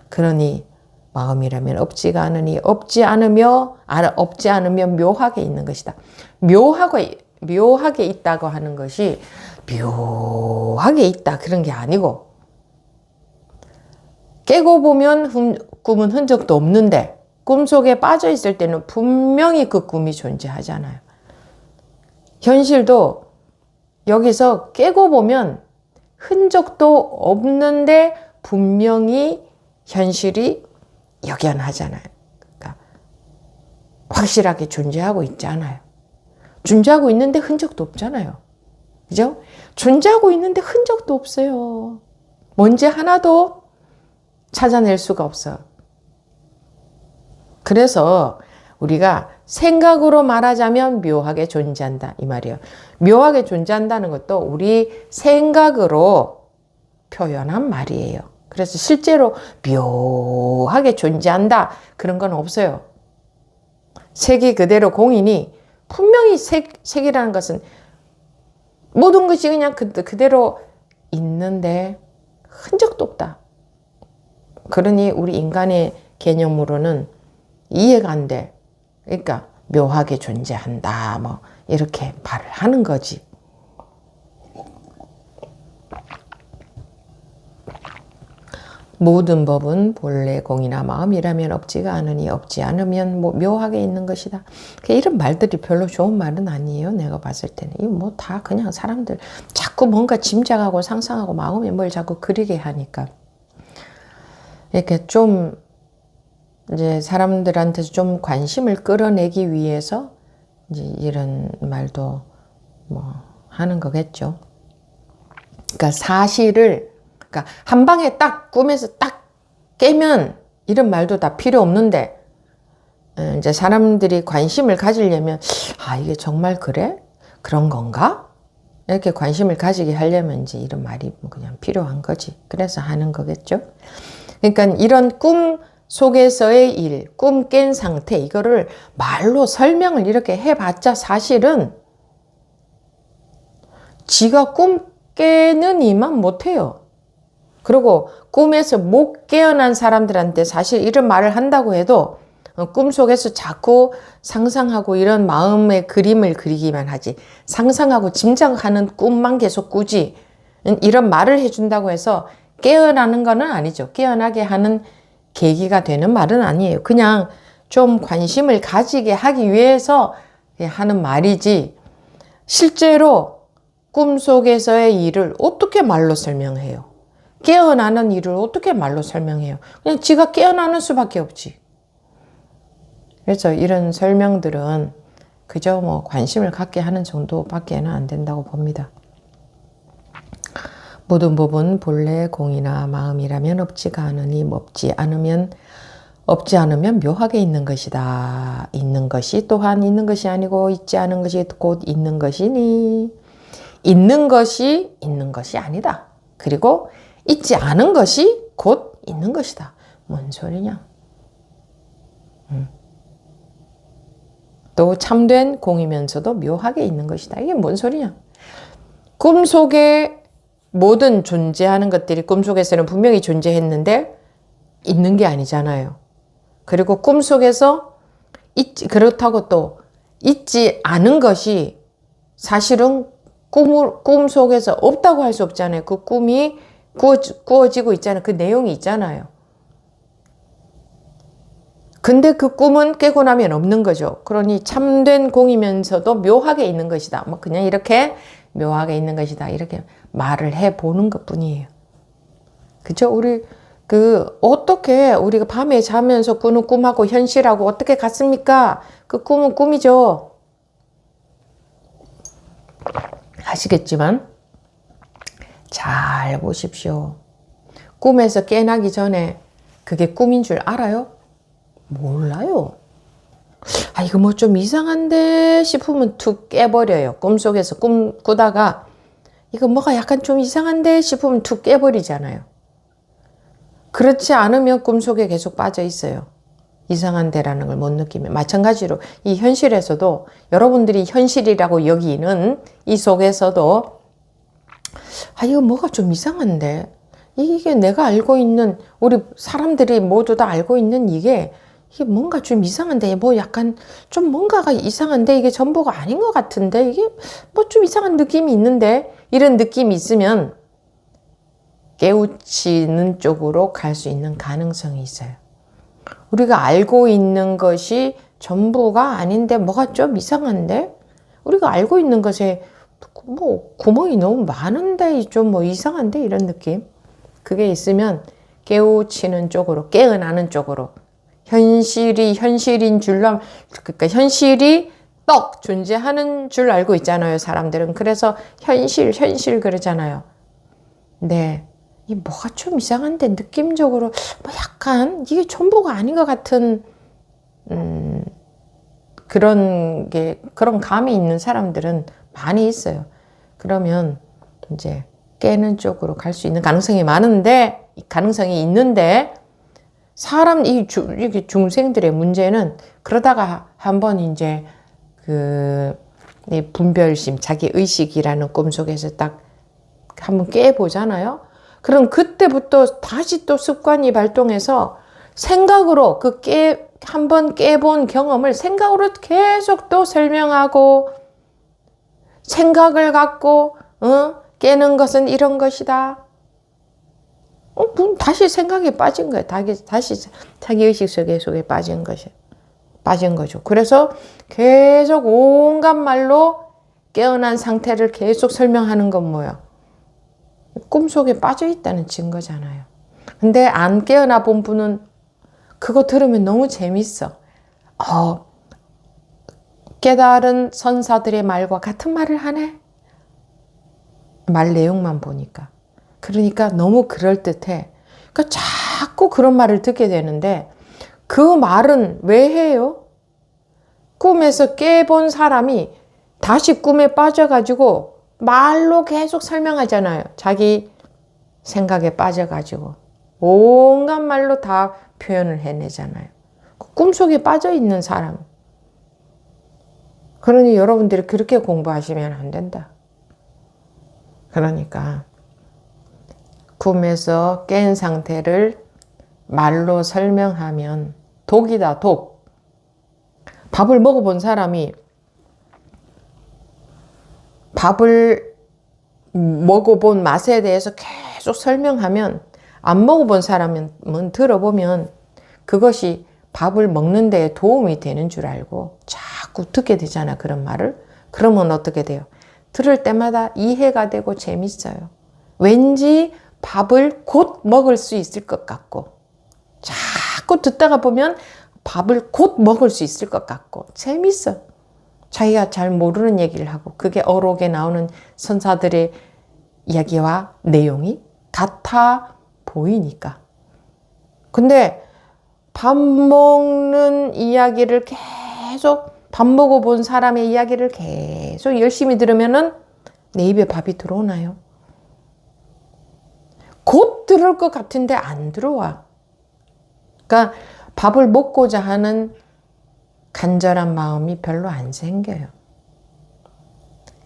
그러니 마음이라면 없지가 않으니 없지 않으며 묘하게 있는 것이다. 묘하게 있다고 하는 것이 묘하게 있다 그런 게 아니고 깨고 보면 꿈은 흔적도 없는데 꿈속에 빠져 있을 때는 분명히 그 꿈이 존재하잖아요. 현실도 여기서 깨고 보면 흔적도 없는데 분명히 현실이 역연하잖아요. 그러니까 확실하게 존재하고 있잖아요. 존재하고 있는데 흔적도 없잖아요. 그죠? 존재하고 있는데 흔적도 없어요. 뭔지 하나도 찾아낼 수가 없어. 그래서 우리가 생각으로 말하자면 묘하게 존재한다 이 말이에요. 묘하게 존재한다는 것도 우리 생각으로 표현한 말이에요. 그래서 실제로 묘하게 존재한다 그런 건 없어요. 색이 그대로 공이니 분명히 색이라는 것은 모든 것이 그냥 그대로 있는데 흔적도 없다. 그러니 우리 인간의 개념으로는 이해가 안 돼. 그러니까 묘하게 존재한다 뭐 이렇게 말을 하는 거지. 모든 법은 본래 공이나 마음이라면 없지가 않으니 없지 않으면 뭐 묘하게 있는 것이다. 이런 말들이 별로 좋은 말은 아니에요. 내가 봤을 때는. 이거 뭐 다 그냥 사람들 자꾸 뭔가 짐작하고 상상하고 마음에 뭘 자꾸 그리게 하니까. 이렇게 좀 이제 사람들한테서 좀 관심을 끌어내기 위해서 이제 이런 말도 뭐 하는 거겠죠. 그러니까 사실을 그러니까 한 방에 딱 꿈에서 딱 깨면 이런 말도 다 필요 없는데 이제 사람들이 관심을 가지려면 이게 정말 그래? 그런 건가? 이렇게 관심을 가지게 하려면 이제 이런 말이 그냥 필요한 거지. 그래서 하는 거겠죠. 그러니까 이런 꿈 속에서의 일, 꿈 깬 상태 이거를 말로 설명을 이렇게 해봤자 사실은 지가 꿈 깨는 이만 못해요. 그리고 꿈에서 못 깨어난 사람들한테 사실 이런 말을 한다고 해도 꿈속에서 자꾸 상상하고 이런 마음의 그림을 그리기만 하지 상상하고 짐작하는 꿈만 계속 꾸지 이런 말을 해준다고 해서 깨어나는 거는 아니죠. 깨어나게 하는 계기가 되는 말은 아니에요. 그냥 좀 관심을 가지게 하기 위해서 하는 말이지 실제로 꿈속에서의 일을 어떻게 말로 설명해요? 깨어나는 일을 어떻게 말로 설명해요? 그냥 지가 깨어나는 수밖에 없지. 그래서 이런 설명들은 그저 뭐 관심을 갖게 하는 정도밖에는 안 된다고 봅니다. 모든 법은 본래 공이나 마음이라면 없지가 않으니 없지 않으면 묘하게 있는 것이다. 있는 것이 또한 있는 것이 아니고 있지 않은 것이 곧 있는 것이니 있는 것이 있는 것이 아니다. 그리고 있지 않은 것이 곧 있는 것이다. 뭔 소리냐? 또 참된 공이면서도 묘하게 있는 것이다. 이게 뭔 소리냐? 꿈속에 모든 존재하는 것들이 꿈속에서는 분명히 존재했는데 있는 게 아니잖아요. 그리고 꿈속에서 그렇다고 또 있지 않은 것이 사실은 꿈속에서 없다고 할 수 없잖아요. 그 꿈이 꾸어지고 있잖아요. 그 내용이 있잖아요. 근데 그 꿈은 깨고 나면 없는 거죠. 그러니 참된 공이면서도 묘하게 있는 것이다. 뭐 그냥 이렇게 묘하게 있는 것이다. 이렇게 말을 해보는 것 뿐이에요. 그죠? 어떻게 우리가 밤에 자면서 꾸는 꿈하고 현실하고 어떻게 같습니까? 그 꿈은 꿈이죠. 아시겠지만, 잘 보십시오. 꿈에서 깨나기 전에 그게 꿈인 줄 알아요? 몰라요. 이거 뭐 좀 이상한데 싶으면 툭 깨버려요. 꿈속에서 꾸다가 이거 뭐가 약간 좀 이상한데 싶으면 툭 깨버리잖아요. 그렇지 않으면 꿈속에 계속 빠져 있어요. 이상한데라는 걸 못 느끼면. 마찬가지로 이 현실에서도 여러분들이 현실이라고 여기는 이 속에서도 이거 뭐가 좀 이상한데 이게 내가 알고 있는 우리 사람들이 모두 다 알고 있는 이게 뭔가 좀 이상한데 뭐 약간 좀 뭔가가 이상한데 이게 전부가 아닌 것 같은데 이게 뭐 좀 이상한 느낌이 있는데 이런 느낌이 있으면 깨우치는 쪽으로 갈 수 있는 가능성이 있어요. 우리가 알고 있는 것이 전부가 아닌데 뭐가 좀 이상한데 우리가 알고 있는 것에 뭐 구멍이 너무 많은데 좀 뭐 이상한데 이런 느낌 그게 있으면 깨우치는 쪽으로 깨어나는 쪽으로 현실이 현실인 줄로 그러니까 현실이 떡 존재하는 줄 알고 있잖아요. 사람들은 그래서 현실 그러잖아요. 네. 이 뭐가 좀 이상한데 느낌적으로 뭐 약간 이게 전부가 아닌 것 같은 그런 감이 있는 사람들은 많이 있어요. 그러면 이제 깨는 쪽으로 갈 수 있는 가능성이 있는데 이게 중생들의 문제는 그러다가 한번 이제 이 분별심, 자기 의식이라는 꿈속에서 딱 한번 깨보잖아요. 그럼 그때부터 다시 또 습관이 발동해서 생각으로 한번 깨본 경험을 생각으로 계속 또 설명하고 생각을 갖고 깨는 것은 이런 것이다. 다시 생각에 빠진 거예요. 다시 자기 의식 속에 빠진 거죠. 그래서 계속 온갖 말로 깨어난 상태를 계속 설명하는 건 뭐예요? 꿈속에 빠져 있다는 증거잖아요. 근데 안 깨어나 본 분은 그거 들으면 너무 재밌어. 깨달은 선사들의 말과 같은 말을 하네. 말 내용만 보니까. 그러니까 너무 그럴듯해. 그러니까 자꾸 그런 말을 듣게 되는데 그 말은 왜 해요? 꿈에서 깨본 사람이 다시 꿈에 빠져가지고 말로 계속 설명하잖아요. 자기 생각에 빠져가지고 온갖 말로 다 표현을 해내잖아요. 꿈속에 빠져있는 사람. 그러니 여러분들이 그렇게 공부하시면 안 된다. 그러니까 꿈에서 깬 상태를 말로 설명하면 독이다, 독. 밥을 먹어본 사람이 밥을 먹어본 맛에 대해서 계속 설명하면 안 먹어본 사람은 들어보면 그것이 밥을 먹는 데 도움이 되는 줄 알고 자꾸 듣게 되잖아, 그런 말을. 그러면 어떻게 돼요? 들을 때마다 이해가 되고 재밌어요. 왠지 밥을 곧 먹을 수 있을 것 같고 자꾸 듣다가 보면 밥을 곧 먹을 수 있을 것 같고 재밌어. 자기가 잘 모르는 얘기를 하고 그게 어록에 나오는 선사들의 이야기와 내용이 같아 보이니까. 근데 밥 먹는 이야기를 계속, 밥 먹어본 사람의 이야기를 계속 열심히 들으면은 내 입에 밥이 들어오나요? 곧 들을 것 같은데 안 들어와. 그러니까 밥을 먹고자 하는 간절한 마음이 별로 안 생겨요.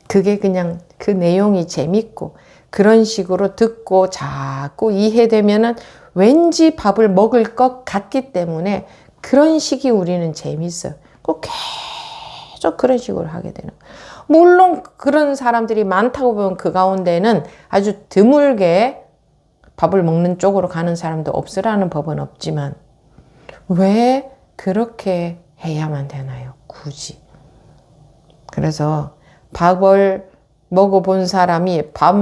그게 그냥 그 내용이 재밌고 그런 식으로 듣고 자꾸 이해되면은 왠지 밥을 먹을 것 같기 때문에 그런 식이 우리는 재밌어요. 꼭 계속 그런 식으로 하게 되는 거예요. 물론 그런 사람들이 많다고 보면 그 가운데는 아주 드물게 밥을 먹는 쪽으로 가는 사람도 없으라는 법은 없지만 왜 그렇게 해야만 되나요? 굳이. 그래서 밥을 먹어본 사람이 밥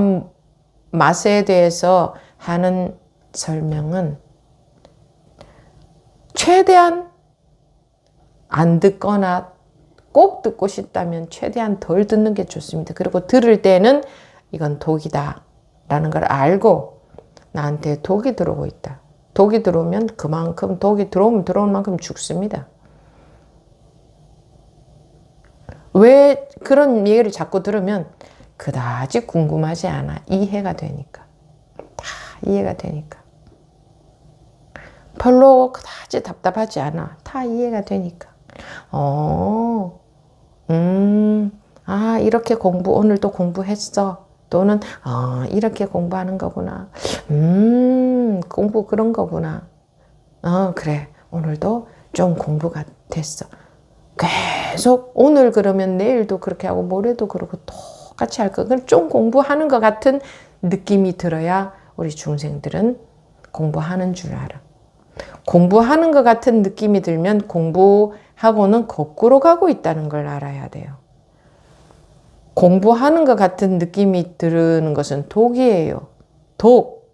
맛에 대해서 하는 설명은 최대한 안 듣거나 꼭 듣고 싶다면 최대한 덜 듣는 게 좋습니다. 그리고 들을 때는 이건 독이다 라는 걸 알고 나한테 독이 들어오고 있다. 독이 들어오면 그만큼 독이 들어오면 들어온 만큼 죽습니다. 왜 그런 얘기를 자꾸 들으면 그다지 궁금하지 않아. 이해가 되니까. 다 이해가 되니까. 별로 그다지 답답하지 않아. 다 이해가 되니까. 이렇게 오늘도 공부했어. 또는, 이렇게 공부하는 거구나. 공부 그런 거구나. 그래. 오늘도 좀 공부가 됐어. 계속 오늘 그러면 내일도 그렇게 하고 모레도 그러고 똑같이 할 거. 좀 공부하는 것 같은 느낌이 들어야 우리 중생들은 공부하는 줄 알아. 공부하는 것 같은 느낌이 들면 공부하고는 거꾸로 가고 있다는 걸 알아야 돼요. 공부하는 것 같은 느낌이 드는 것은 독이에요. 독.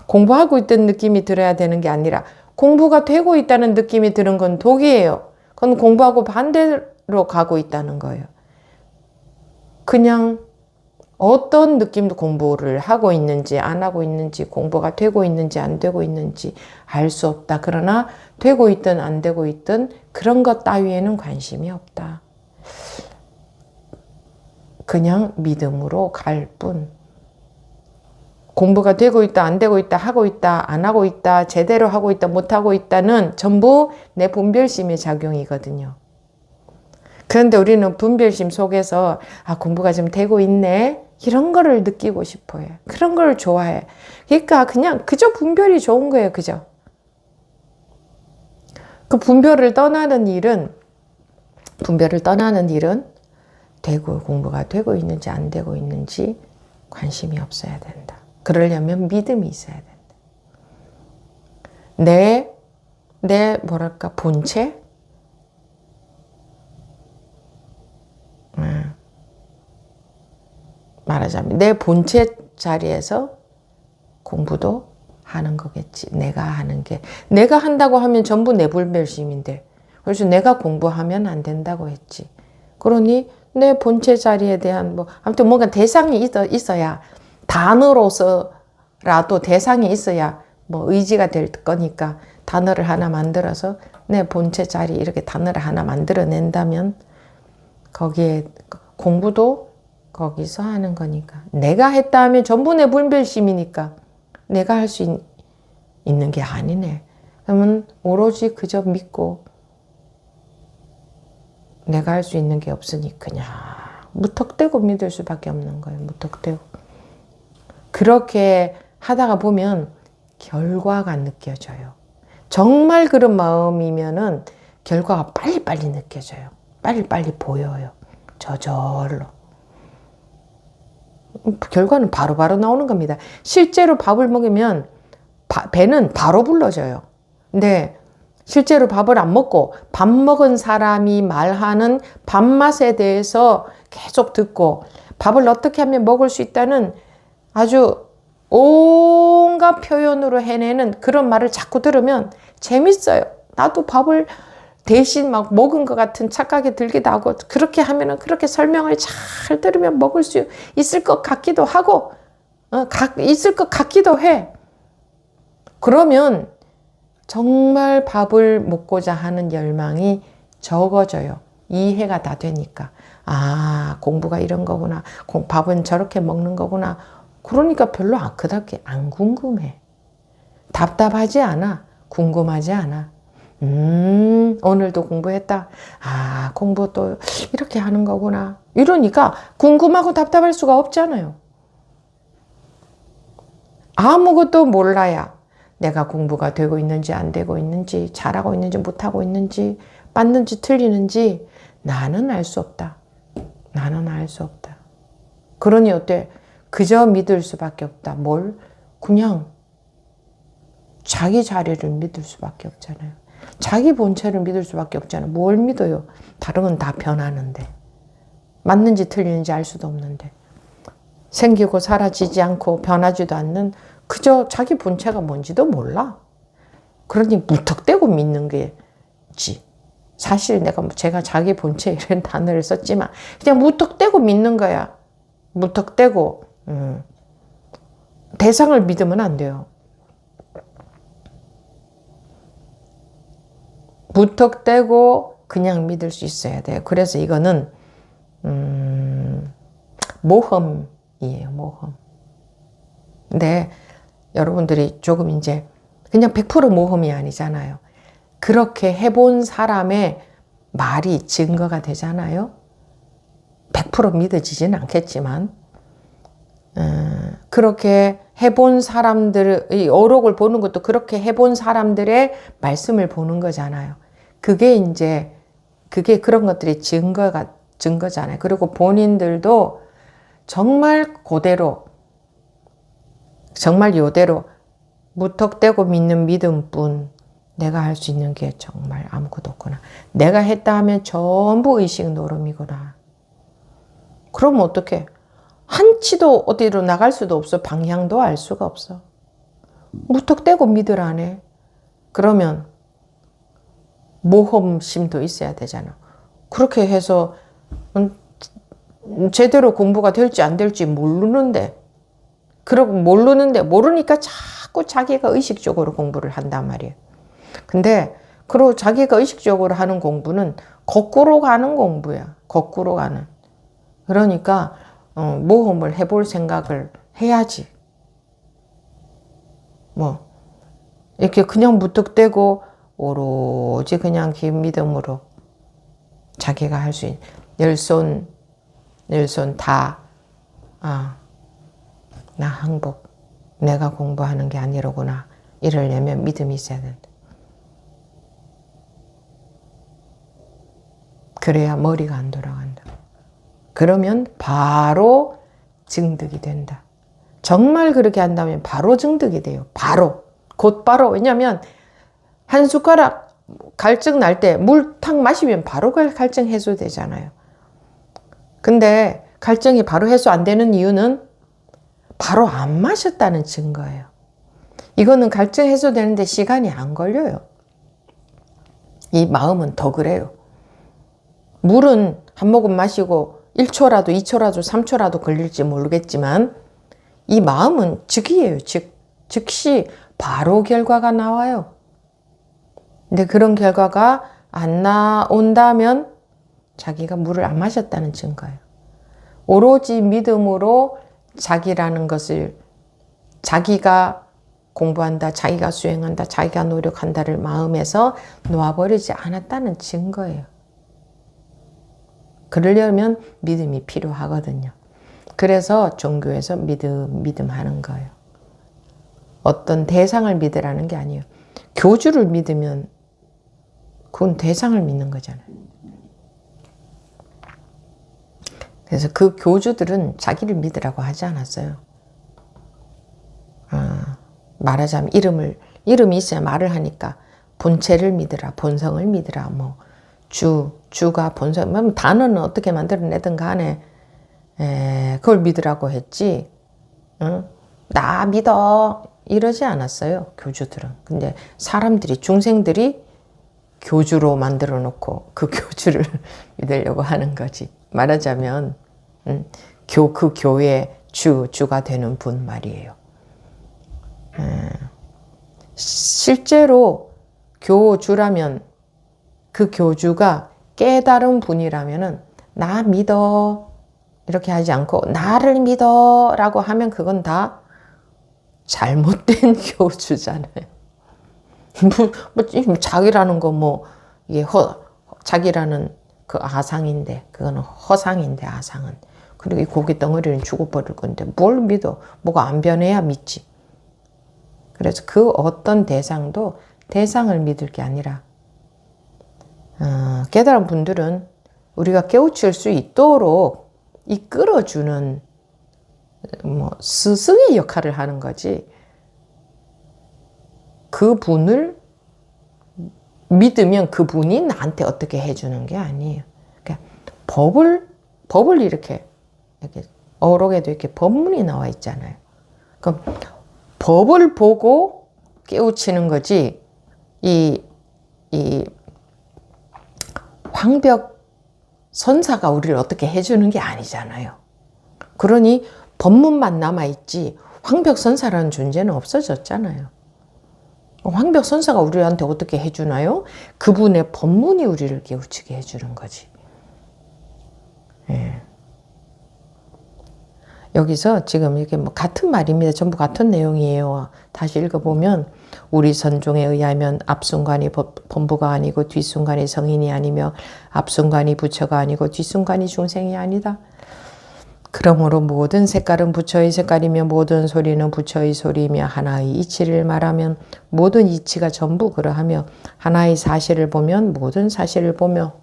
공부하고 있다는 느낌이 들어야 되는 게 아니라 공부가 되고 있다는 느낌이 드는 건 독이에요. 그건 공부하고 반대로 가고 있다는 거예요. 그냥 어떤 느낌도 공부를 하고 있는지 안 하고 있는지 공부가 되고 있는지 안 되고 있는지 알 수 없다. 그러나 되고 있든 안 되고 있든 그런 것 따위에는 관심이 없다. 그냥 믿음으로 갈 뿐. 공부가 되고 있다, 안 되고 있다, 하고 있다, 안 하고 있다, 제대로 하고 있다, 못 하고 있다는 전부 내 분별심의 작용이거든요. 그런데 우리는 분별심 속에서 공부가 좀 되고 있네 이런 거를 느끼고 싶어요. 그런 걸 좋아해. 그러니까 그냥 그저 분별이 좋은 거예요. 그죠? 그 분별을 떠나는 일은 공부가 되고 있는지 안 되고 있는지 관심이 없어야 된다. 그러려면 믿음이 있어야 된다. 내 본체? 말하자면 내 본체 자리에서 공부도 하는 거겠지. 내가 하는 게. 내가 한다고 하면 전부 내 불멸심인데. 그래서 내가 공부하면 안 된다고 했지. 그러니 내 본체 자리에 대한 아무튼 뭔가 대상이 있어야 단어로서라도 대상이 있어야 의지가 될 거니까 단어를 하나 만들어서 내 본체 자리 이렇게 단어를 하나 만들어낸다면 거기에 공부도 거기서 하는 거니까. 내가 했다 하면 전부 내 분별심이니까 내가 할 수 있는 게 아니네. 그러면 오로지 그저 믿고 내가 할 수 있는 게 없으니 그냥 무턱대고 믿을 수밖에 없는 거예요. 무턱대고. 그렇게 하다가 보면 결과가 느껴져요. 정말 그런 마음이면은 결과가 빨리빨리 느껴져요. 빨리빨리 보여요. 저절로. 결과는 바로바로 나오는 겁니다. 실제로 밥을 먹으면 배는 바로 불러져요. 근데 실제로 밥을 안 먹고 밥 먹은 사람이 말하는 밥맛에 대해서 계속 듣고 밥을 어떻게 하면 먹을 수 있다는 아주 온갖 표현으로 해내는 그런 말을 자꾸 들으면 재밌어요. 나도 밥을 대신 막 먹은 것 같은 착각이 들기도 하고, 그렇게 하면은 그렇게 설명을 잘 들으면 먹을 수 있을 것 같기도 하고, 있을 것 같기도 해. 그러면 정말 밥을 먹고자 하는 열망이 적어져요. 이해가 다 되니까. 아, 공부가 이런 거구나. 밥은 저렇게 먹는 거구나. 그러니까 별로 그렇게 안 궁금해. 답답하지 않아. 궁금하지 않아. 오늘도 공부했다. 아, 공부 또 이렇게 하는 거구나. 이러니까 궁금하고 답답할 수가 없잖아요. 아무것도 몰라야 내가 공부가 되고 있는지 안 되고 있는지, 잘하고 있는지 못하고 있는지, 맞는지 틀리는지 나는 알 수 없다. 나는 알 수 없다. 그러니 어때? 그저 믿을 수밖에 없다. 뭘? 그냥 자기 자리를 믿을 수밖에 없잖아요. 자기 본체를 믿을 수밖에 없잖아요. 뭘 믿어요? 다른 건 다 변하는데. 맞는지 틀리는지 알 수도 없는데. 생기고 사라지지 않고 변하지도 않는 그저 자기 본체가 뭔지도 몰라. 그러니 무턱대고 믿는 게지. 사실 제가 자기 본체 이런 단어를 썼지만 그냥 무턱대고 믿는 거야. 무턱대고. 대상을 믿으면 안 돼요. 무턱대고 그냥 믿을 수 있어야 돼요. 그래서 이거는 모험이에요. 모험. 근데 여러분들이 조금 이제 그냥 100% 모험이 아니잖아요. 그렇게 해본 사람의 말이 증거가 되잖아요. 100% 믿어지지는 않겠지만 그렇게 해본 사람들의 어록을 보는 것도 그렇게 해본 사람들의 말씀을 보는 거잖아요. 그게 그런 것들이 증거잖아요. 그리고 본인들도 정말 그대로, 정말 이대로 무턱대고 믿는 믿음뿐 내가 할 수 있는 게 정말 아무것도 없구나. 내가 했다 하면 전부 의식 노름이구나. 그럼 어떡해? 한치도 어디로 나갈 수도 없어. 방향도 알 수가 없어. 무턱대고 믿으라네. 그러면 모험심도 있어야 되잖아. 그렇게 해서 제대로 공부가 될지 안 될지 모르는데 모르니까 자꾸 자기가 의식적으로 공부를 한단 말이에요. 근데 그리고 자기가 의식적으로 하는 공부는 거꾸로 가는 공부야. 거꾸로 가는. 그러니까 모험을 해볼 생각을 해야지. 이렇게 그냥 무턱대고 오로지 그냥 긴 믿음으로 자기가 할 수 있는 열손 다 나 항복, 내가 공부하는 게 아니로구나. 이러려면 믿음이 있어야 된다. 그래야 머리가 안 돌아간다. 그러면 바로 증득이 된다. 정말 그렇게 한다면 바로 증득이 돼요. 곧바로. 왜냐하면 한 숟가락 갈증 날 때 물 탁 마시면 바로 갈증 해소되잖아요. 근데 갈증이 바로 해소 안 되는 이유는 바로 안 마셨다는 증거예요. 이거는 갈증 해소되는데 시간이 안 걸려요. 이 마음은 더 그래요. 물은 한 모금 마시고 1초라도 2초라도 3초라도 걸릴지 모르겠지만 이 마음은 즉이에요. 즉시 바로 결과가 나와요. 근데 그런 결과가 안 나온다면 자기가 물을 안 마셨다는 증거예요. 오로지 믿음으로 자기라는 것을 자기가 공부한다, 자기가 수행한다, 자기가 노력한다를 마음에서 놓아버리지 않았다는 증거예요. 그러려면 믿음이 필요하거든요. 그래서 종교에서 믿음 하는 거예요. 어떤 대상을 믿으라는 게 아니에요. 교주를 믿으면 그건 대상을 믿는 거잖아요. 그래서 그 교주들은 자기를 믿으라고 하지 않았어요. 말하자면 이름이 있어야 말을 하니까 본체를 믿으라, 본성을 믿으라, 주가 본성, 단어는 어떻게 만들어내든 간에 그걸 믿으라고 했지. 나 믿어 이러지 않았어요. 교주들은. 근데 중생들이 교주로 만들어 놓고 그 교주를 믿으려고 하는 거지. 말하자면 그 교회 주가 되는 분 말이에요. 실제로 교주라면 그 교주가 깨달은 분이라면은 나 믿어 이렇게 하지 않고 나를 믿어 라고 하면 그건 다 잘못된 교주잖아요. 자기라는 거 뭐 이게 자기라는 그 아상인데 그거는 허상인데 아상은. 그리고 이 고기 덩어리는 죽어버릴 건데 뭘 믿어? 뭐가 안 변해야 믿지. 그래서 그 어떤 대상도 대상을 믿을 게 아니라 깨달은 분들은 우리가 깨우칠 수 있도록 이끌어주는 뭐 스승의 역할을 하는 거지. 그 분을 믿으면 그 분이 나한테 어떻게 해주는 게 아니에요. 그러니까 법을 이렇게 어록에도 이렇게 법문이 나와 있잖아요. 그럼 법을 보고 깨우치는 거지. 이 황벽 선사가 우리를 어떻게 해주는 게 아니잖아요. 그러니 법문만 남아있지 황벽 선사라는 존재는 없어졌잖아요. 황벽 선사가 우리한테 어떻게 해주나요? 그분의 법문이 우리를 깨우치게 해주는 거지. 예. 여기서 지금 이렇게 뭐 같은 말입니다. 전부 같은 내용이에요. 다시 읽어보면 우리 선종에 의하면 앞순간이 범부가 아니고 뒷순간이 성인이 아니며 앞순간이 부처가 아니고 뒷순간이 중생이 아니다. 그러므로 모든 색깔은 부처의 색깔이며 모든 소리는 부처의 소리이며 하나의 이치를 말하면 모든 이치가 전부 그러하며 하나의 사실을 보면 모든 사실을 보며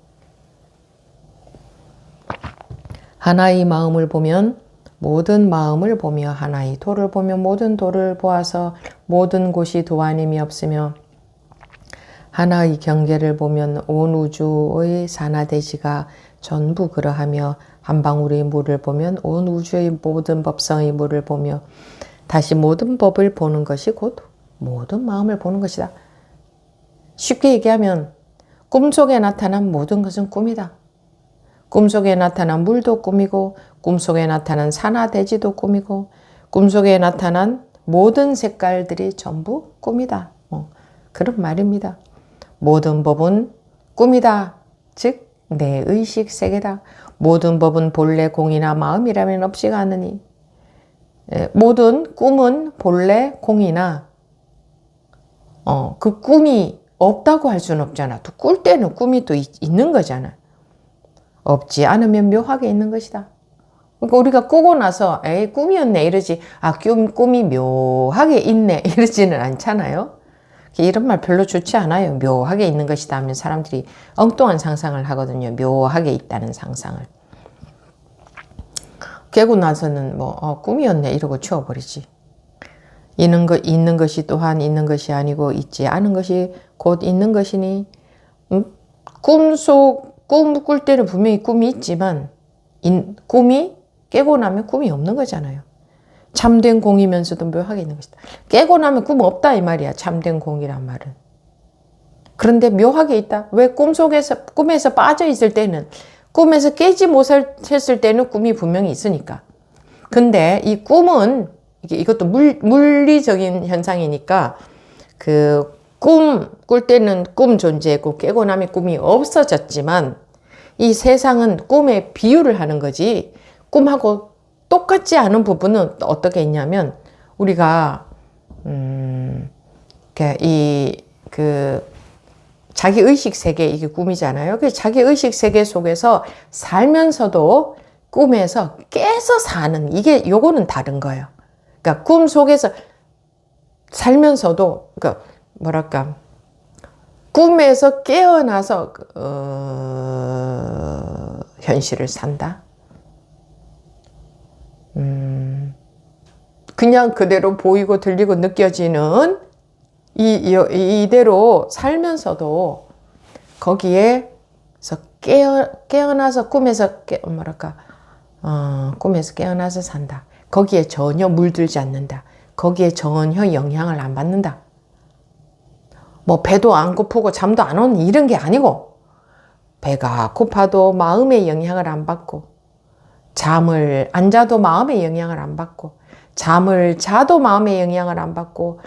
하나의 마음을 보면 모든 마음을 보며 하나의 도를 보며 모든 도를 보아서 모든 곳이 도안임이 없으며 하나의 경계를 보면 온 우주의 산하대지가 전부 그러하며 한 방울의 물을 보면 온 우주의 모든 법성의 물을 보며 다시 모든 법을 보는 것이 곧 모든 마음을 보는 것이다. 쉽게 얘기하면 꿈속에 나타난 모든 것은 꿈이다. 꿈속에 나타난 물도 꿈이고 꿈속에 나타난 산하대지도 꿈이고 꿈속에 나타난 모든 색깔들이 전부 꿈이다. 그런 말입니다. 모든 법은 꿈이다. 즉 내 의식 세계다. 모든 법은 본래 공이나 마음이라면 없이가 않으니 모든 꿈은 본래 공이나 그 꿈이 없다고 할 수는 없잖아. 또 꿀 때는 꿈이 또 있는 거잖아. 없지 않으면 묘하게 있는 것이다. 그러니까 우리가 꾸고 나서 에이 꿈이었네 이러지. 꿈이 묘하게 있네 이러지는 않잖아요. 이런 말 별로 좋지 않아요. 묘하게 있는 것이다 하면 사람들이 엉뚱한 상상을 하거든요. 묘하게 있다는 상상을. 깨고 나서는 뭐 꿈이었네 이러고 치워버리지. 있는 것이 또한 있는 것이 아니고 있지 않은 것이 곧 있는 것이니 꿈 꿀 때는 분명히 꿈이 있지만 꿈이 깨고 나면 꿈이 없는 거잖아요. 참된 공이면서도 묘하게 있는 것이다. 깨고 나면 꿈 없다 이 말이야. 참된 공이란 말은. 그런데 묘하게 있다. 왜 꿈에서 빠져 있을 때는 꿈에서 깨지 못했을 때는 꿈이 분명히 있으니까. 근데 이 꿈은 이것도 물리적인 현상이니까 꿀 때는 꿈 존재고 깨고 나면 꿈이 없어졌지만 이 세상은 꿈에 비유를 하는 거지 꿈하고 똑같지 않은 부분은 어떻게 있냐면 우리가 자기 의식 세계 이게 꿈이잖아요. 그 자기 의식 세계 속에서 살면서도 꿈에서 깨서 사는 요거는 다른 거예요. 그러니까 꿈 속에서 살면서도 그러니까 꿈에서 깨어나서 현실을 산다. 그냥 그대로 보이고 들리고 느껴지는 이대로 살면서도 거기에서 깨어나서 꿈에서 꿈에서 깨어나서 산다. 거기에 전혀 물들지 않는다. 거기에 전혀 영향을 안 받는다. 뭐 배도 안 고프고 잠도 안 오는 이런 게 아니고, 배가 고파도 마음의 영향을 안 받고, 잠을 안 자도 마음의 영향을 안 받고, 잠을 자도 마음의 영향을 안 받고,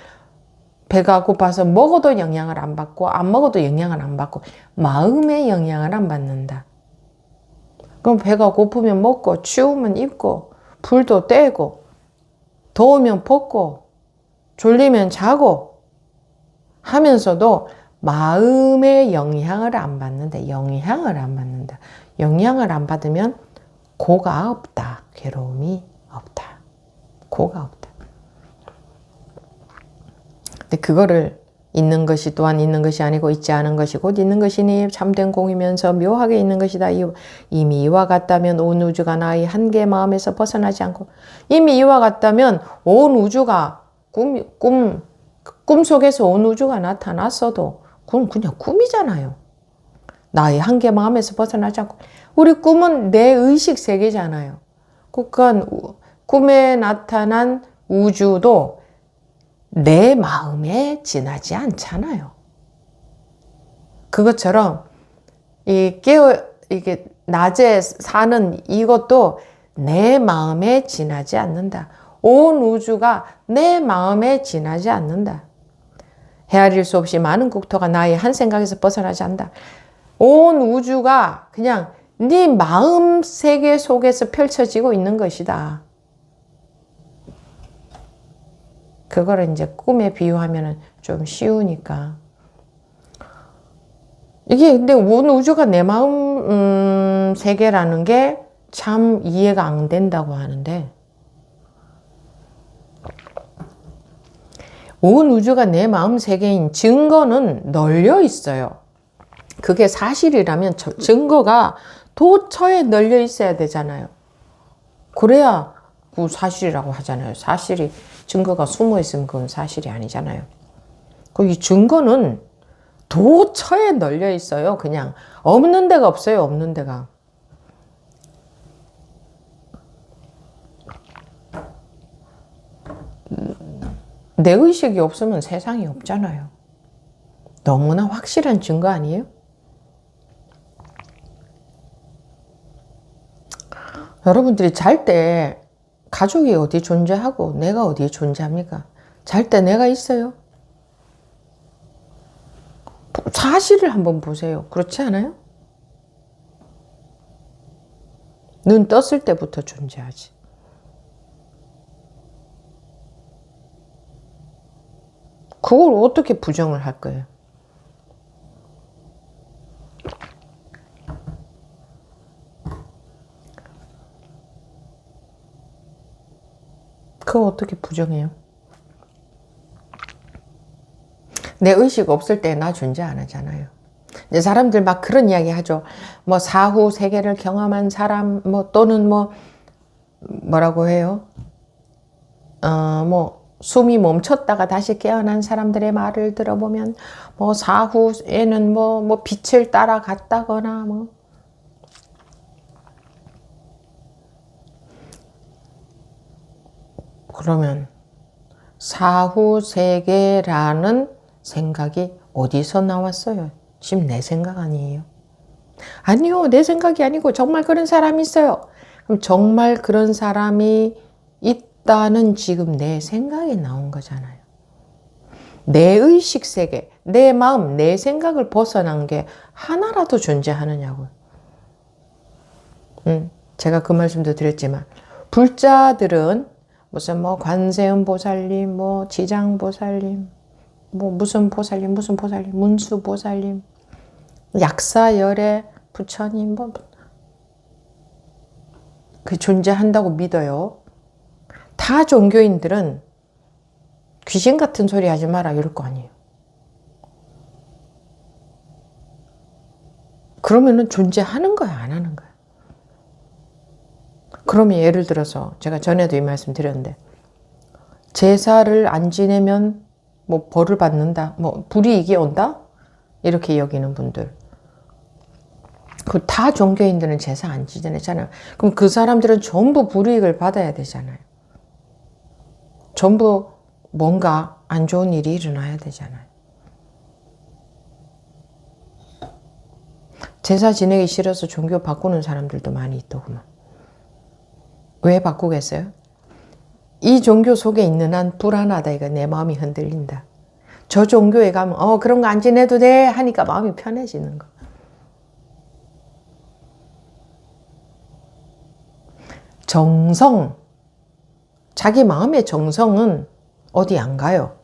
배가 고파서 먹어도 영향을 안 받고, 안 먹어도 영향을 안 받고, 마음의 영향을 안 받는다. 그럼 배가 고프면 먹고, 추우면 입고, 불도 떼고, 더우면 벗고, 졸리면 자고 하면서도 마음의 영향을 안 받는다. 영향을 안 받는다. 영향을 안 받으면 고가 없다. 괴로움이 없다. 고가 없다. 근데 그거를 있는 것이 또한 있는 것이 아니고 있지 않은 것이 곧 있는 것이니 참된 공이면서 묘하게 있는 것이다. 이미 이와 같다면 온 우주가 나의 한계 마음에서 벗어나지 않고, 이미 이와 같다면 온 우주가 꿈 속에서 온 우주가 나타났어도 그건 그냥 꿈이잖아요. 나의 한계 마음에서 벗어나지 않고, 우리 꿈은 내 의식 세계잖아요. 그러니까 꿈에 나타난 우주도 내 마음에 지나지 않잖아요. 그것처럼 이게 낮에 사는 이것도 내 마음에 지나지 않는다. 온 우주가 내 마음에 지나지 않는다. 헤아릴 수 없이 많은 국토가 나의 한 생각에서 벗어나지 않는다. 온 우주가 그냥 네 마음 세계 속에서 펼쳐지고 있는 것이다. 그거를 이제 꿈에 비유하면 좀 쉬우니까. 이게 근데 온 우주가 내 마음 세계라는 게 참 이해가 안 된다고 하는데, 온 우주가 내 마음 세계인 증거는 널려 있어요. 그게 사실이라면 증거가 도처에 널려 있어야 되잖아요. 그래야 그 사실이라고 하잖아요. 사실이 증거가 숨어 있으면 그건 사실이 아니잖아요. 이 증거는 도처에 널려 있어요. 그냥 없는 데가 없어요. 없는 데가. 내 의식이 없으면 세상이 없잖아요. 너무나 확실한 증거 아니에요? 여러분들이 잘 때 가족이 어디 존재하고 내가 어디에 존재합니까? 잘 때 내가 있어요? 사실을 한번 보세요. 그렇지 않아요? 눈 떴을 때부터 존재하지. 그걸 어떻게 부정을 할 거예요? 그거 어떻게 부정해요? 내 의식 없을 때 나 존재 안 하잖아요. 이제 사람들 막 그런 이야기 하죠. 뭐 사후 세계를 경험한 사람, 뭐 또는 뭐라고 해요? 뭐 숨이 멈췄다가 다시 깨어난 사람들의 말을 들어보면 뭐 사후에는 뭐 빛을 따라갔다거나 뭐. 그러면 사후 세계라는 생각이 어디서 나왔어요? 지금 내 생각 아니에요? 아니요, 내 생각이 아니고 정말 그런 사람이 있어요. 그럼 정말 그런 사람이 있다는 지금 내 생각이 나온 거잖아요. 내 의식 세계, 내 마음, 내 생각을 벗어난 게 하나라도 존재하느냐고요. 제가 그 말씀도 드렸지만 불자들은 무슨 관세음 보살님, 지장 보살님, 무슨 보살님, 문수 보살님, 약사열애 부처님, 그 존재한다고 믿어요. 다 종교인들은 귀신 같은 소리 하지 마라 이럴 거 아니에요. 그러면은 존재하는 거야, 안 하는 거야? 그러면 예를 들어서 제가 전에도 이 말씀 드렸는데, 제사를 안 지내면 벌을 받는다, 불이익이 온다? 이렇게 여기는 분들. 그 다 종교인들은 제사 안 지내잖아요. 그럼 그 사람들은 전부 불이익을 받아야 되잖아요. 전부 뭔가 안 좋은 일이 일어나야 되잖아요. 제사 지내기 싫어서 종교 바꾸는 사람들도 많이 있더구만. 왜 바꾸겠어요? 이 종교 속에 있는 한 불안하다. 이거 내 마음이 흔들린다. 저 종교에 가면 그런 거 안 지내도 돼 하니까 마음이 편해지는 거. 정성, 자기 마음의 정성은 어디 안 가요.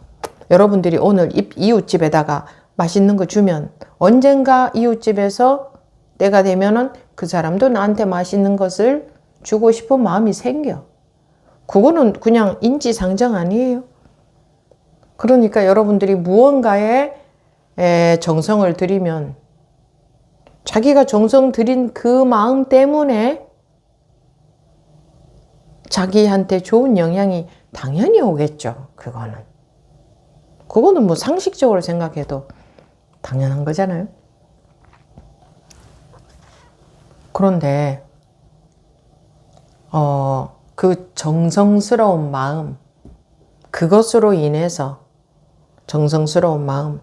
여러분들이 오늘 이웃집에다가 맛있는 거 주면 언젠가 이웃집에서 때가 되면은 그 사람도 나한테 맛있는 것을 주고 싶은 마음이 생겨. 그거는 그냥 인지상정 아니에요. 그러니까 여러분들이 무언가에 정성을 들이면 자기가 정성 들인 그 마음 때문에 자기한테 좋은 영향이 당연히 오겠죠. 그거는 뭐 상식적으로 생각해도 당연한 거잖아요. 그런데 그 정성스러운 마음, 그것으로 인해서 정성스러운 마음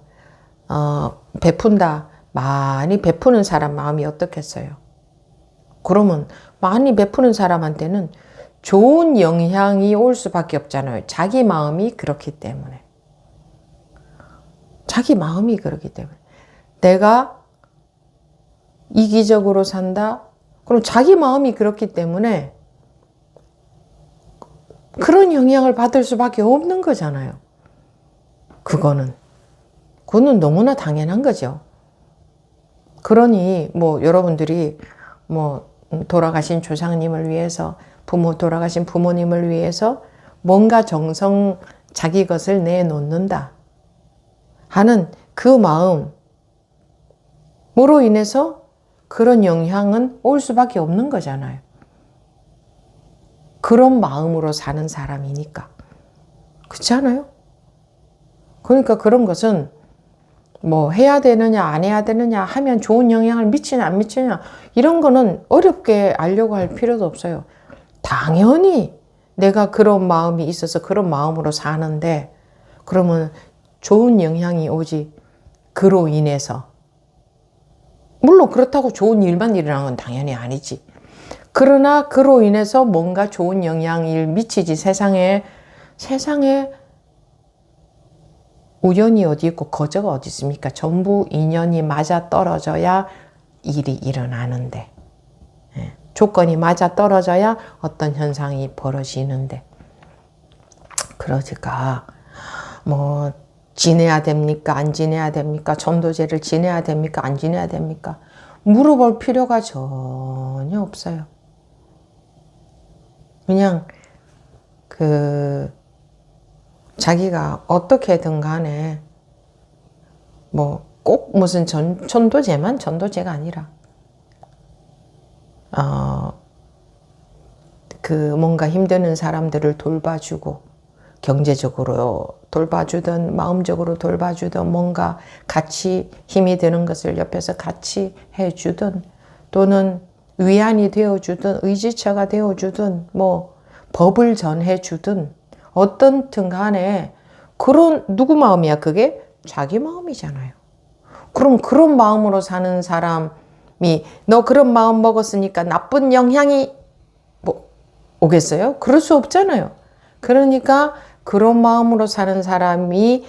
베푼다. 많이 베푸는 사람 마음이 어떻겠어요? 그러면 많이 베푸는 사람한테는 좋은 영향이 올 수밖에 없잖아요. 자기 마음이 그렇기 때문에. 자기 마음이 그렇기 때문에. 내가 이기적으로 산다? 그럼 자기 마음이 그렇기 때문에 그런 영향을 받을 수밖에 없는 거잖아요. 그거는 너무나 당연한 거죠. 그러니 여러분들이 돌아가신 조상님을 위해서 돌아가신 부모님을 위해서 뭔가 정성 자기 것을 내놓는다 하는 그 마음으로 인해서 그런 영향은 올 수밖에 없는 거잖아요. 그런 마음으로 사는 사람이니까. 그렇지 않아요? 그러니까 그런 것은 해야 되느냐 안 해야 되느냐 하면 좋은 영향을 미치냐 안 미치냐 이런 거는 어렵게 알려고 할 필요도 없어요. 당연히 내가 그런 마음이 있어서 그런 마음으로 사는데 그러면 좋은 영향이 오지. 그로 인해서. 물론 그렇다고 좋은 일만 일어나는 건 당연히 아니지. 그러나 그로 인해서 뭔가 좋은 영향을 미치지. 세상에 우연이 어디 있고 거저가 어디 있습니까? 전부 인연이 맞아 떨어져야 일이 일어나는데, 조건이 맞아 떨어져야 어떤 현상이 벌어지는데, 그러니까 지내야 됩니까? 안 지내야 됩니까? 전도제를 지내야 됩니까? 안 지내야 됩니까? 물어볼 필요가 전혀 없어요. 그냥 자기가 어떻게든 간에 꼭 무슨 전도제만 전도제가 아니라 뭔가 힘드는 사람들을 돌봐주고 경제적으로 돌봐주든 마음적으로 돌봐주든 뭔가 같이 힘이 되는 것을 옆에서 같이 해주든 또는 위안이 되어주든 의지처가 되어주든 법을 전해주든 어떤든 간에 누구 마음이야 그게? 자기 마음이잖아요. 그럼 그런 마음으로 사는 사람이 너 그런 마음 먹었으니까 나쁜 영향이 오겠어요? 그럴 수 없잖아요. 그러니까 그런 마음으로 사는 사람이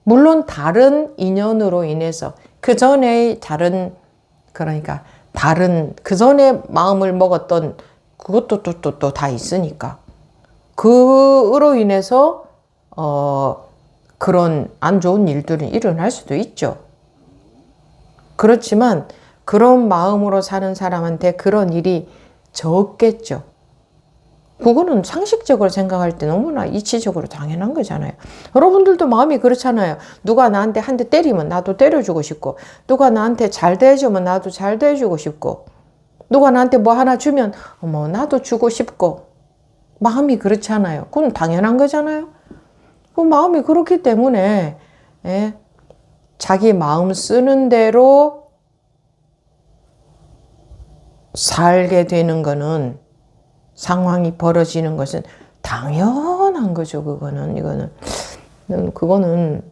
물론 다른 인연으로 인해서 그 전에 그 전에 마음을 먹었던 그것도 또 다 있으니까 그로 인해서 그런 안 좋은 일들은 일어날 수도 있죠. 그렇지만 그런 마음으로 사는 사람한테 그런 일이 적겠죠. 그거는 상식적으로 생각할 때 너무나 이치적으로 당연한 거잖아요. 여러분들도 마음이 그렇잖아요. 누가 나한테 한 대 때리면 나도 때려주고 싶고, 누가 나한테 잘 대해주면 나도 잘 대해주고 싶고, 누가 나한테 뭐 하나 주면 나도 주고 싶고, 마음이 그렇잖아요. 그건 당연한 거잖아요. 그 마음이 그렇기 때문에 자기 마음 쓰는 대로 살게 되는 거는, 상황이 벌어지는 것은 당연한 거죠. 그거는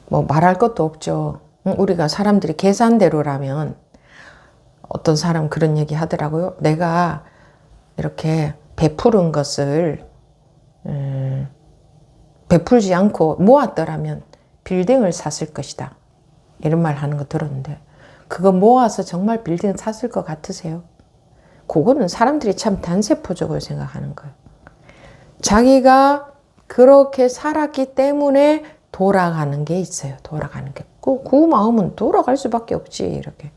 말할 것도 없죠. 우리가 사람들이 계산대로라면 어떤 사람 그런 얘기 하더라고요. 내가 이렇게 베푸는 것을 베풀지 않고 모았더라면 빌딩을 샀을 것이다. 이런 말 하는 거 들었는데 그거 모아서 정말 빌딩 샀을 것 같으세요? 그거는 사람들이 참 단세포적으로 생각하는 거예요. 자기가 그렇게 살았기 때문에 돌아가는 게 있어요. 돌아가는 게. 그 마음은 돌아갈 수밖에 없지. 이렇게.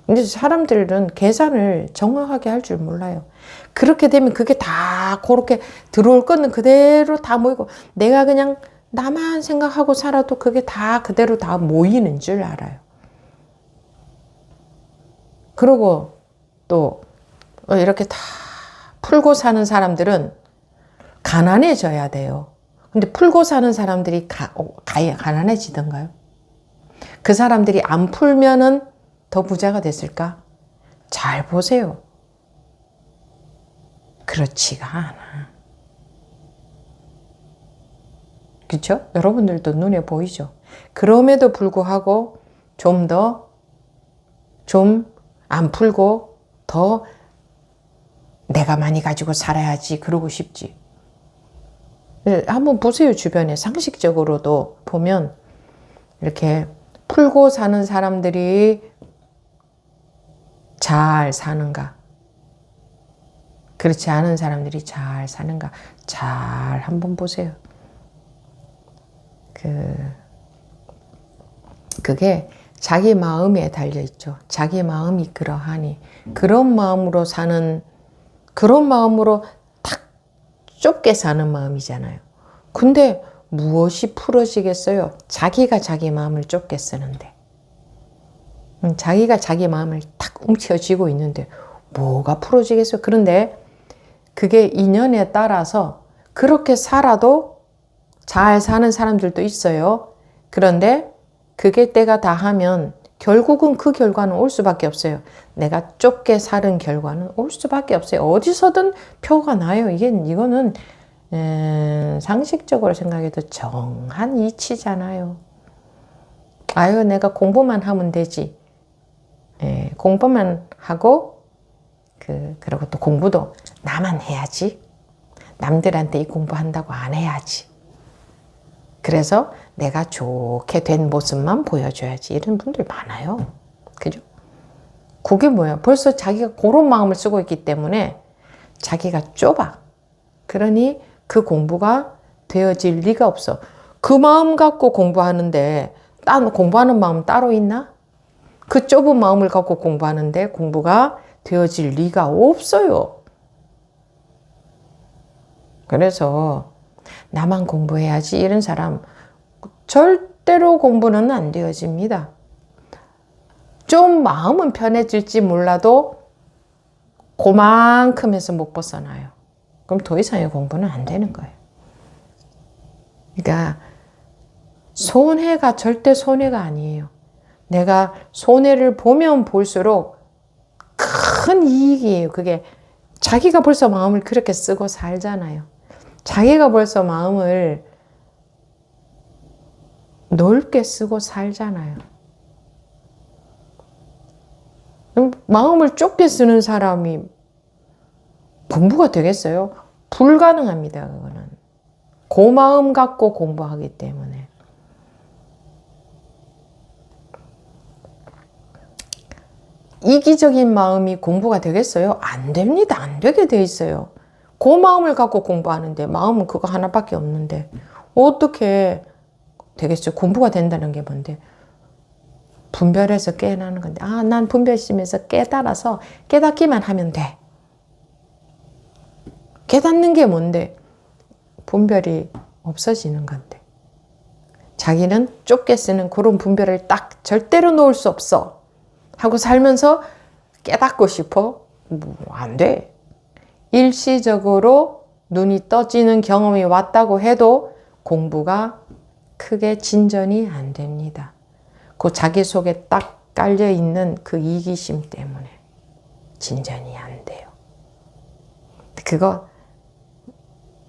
근데 사람들은 계산을 정확하게 할 줄 몰라요. 그렇게 되면 그게 다 그렇게 들어올 거는 그대로 다 모이고 내가 그냥 나만 생각하고 살아도 그게 다 그대로 다 모이는 줄 알아요. 그리고 또 이렇게 다 풀고 사는 사람들은 가난해져야 돼요. 근데 풀고 사는 사람들이 가난해지던가요? 그 사람들이 안 풀면은 더 부자가 됐을까? 잘 보세요. 그렇지가 않아. 그렇죠? 여러분들도 눈에 보이죠? 그럼에도 불구하고 좀 안 풀고 더 내가 많이 가지고 살아야지 그러고 싶지. 한번 보세요. 주변에 상식적으로도 보면 이렇게 풀고 사는 사람들이 잘 사는가? 그렇지 않은 사람들이 잘 사는가? 잘 한번 보세요. 그게 자기 마음에 달려있죠. 자기 마음이 그러하니 그런 마음으로 딱 좁게 사는 마음이잖아요. 근데 무엇이 풀어지겠어요? 자기가 자기 마음을 좁게 쓰는데 자기가 자기 마음을 탁 움켜쥐고 있는데 뭐가 풀어지겠어요? 그런데 그게 인연에 따라서 그렇게 살아도 잘 사는 사람들도 있어요. 그런데 그게 때가 다 하면 결국은 그 결과는 올 수밖에 없어요. 내가 좁게 살은 결과는 올 수밖에 없어요. 어디서든 표가 나요. 이거는 상식적으로 생각해도 정한 이치잖아요. 아유, 내가 공부만 하면 되지. 공부만 하고 그리고 또 공부도 나만 해야지. 남들한테 이 공부한다고 안 해야지. 그래서 내가 좋게 된 모습만 보여줘야지. 이런 분들 많아요. 그죠? 그게 뭐야? 벌써 자기가 그런 마음을 쓰고 있기 때문에 자기가 좁아. 그러니 그 공부가 되어질 리가 없어. 그 마음 갖고 공부하는데 공부하는 마음 따로 있나? 그 좁은 마음을 갖고 공부하는데 공부가 되어질 리가 없어요. 그래서 나만 공부해야지 이런 사람 절대로 공부는 안 되어집니다. 좀 마음은 편해질지 몰라도 그만큼에서 못 벗어나요. 그럼 더 이상의 공부는 안 되는 거예요. 그러니까 손해가 절대 손해가 아니에요. 내가 손해를 보면 볼수록 큰 이익이에요. 그게 자기가 벌써 마음을 그렇게 쓰고 살잖아요. 자기가 벌써 마음을 넓게 쓰고 살잖아요. 마음을 좁게 쓰는 사람이 공부가 되겠어요? 불가능합니다. 그거는. 그 마음 갖고 공부하기 때문에. 이기적인 마음이 공부가 되겠어요? 안 됩니다. 안 되게 돼 있어요. 그 마음을 갖고 공부하는데 마음은 그거 하나밖에 없는데 어떻게 되겠어요? 공부가 된다는 게 뭔데? 분별해서 깨어나는 건데 난 분별심에서 깨달아서 깨닫기만 하면 돼. 깨닫는 게 뭔데? 분별이 없어지는 건데 자기는 좁게 쓰는 그런 분별을 딱 절대로 놓을 수 없어 하고 살면서 깨닫고 싶어? 안 돼. 일시적으로 눈이 떠지는 경험이 왔다고 해도 공부가 크게 진전이 안 됩니다. 그 자기 속에 딱 깔려있는 그 이기심 때문에 진전이 안 돼요.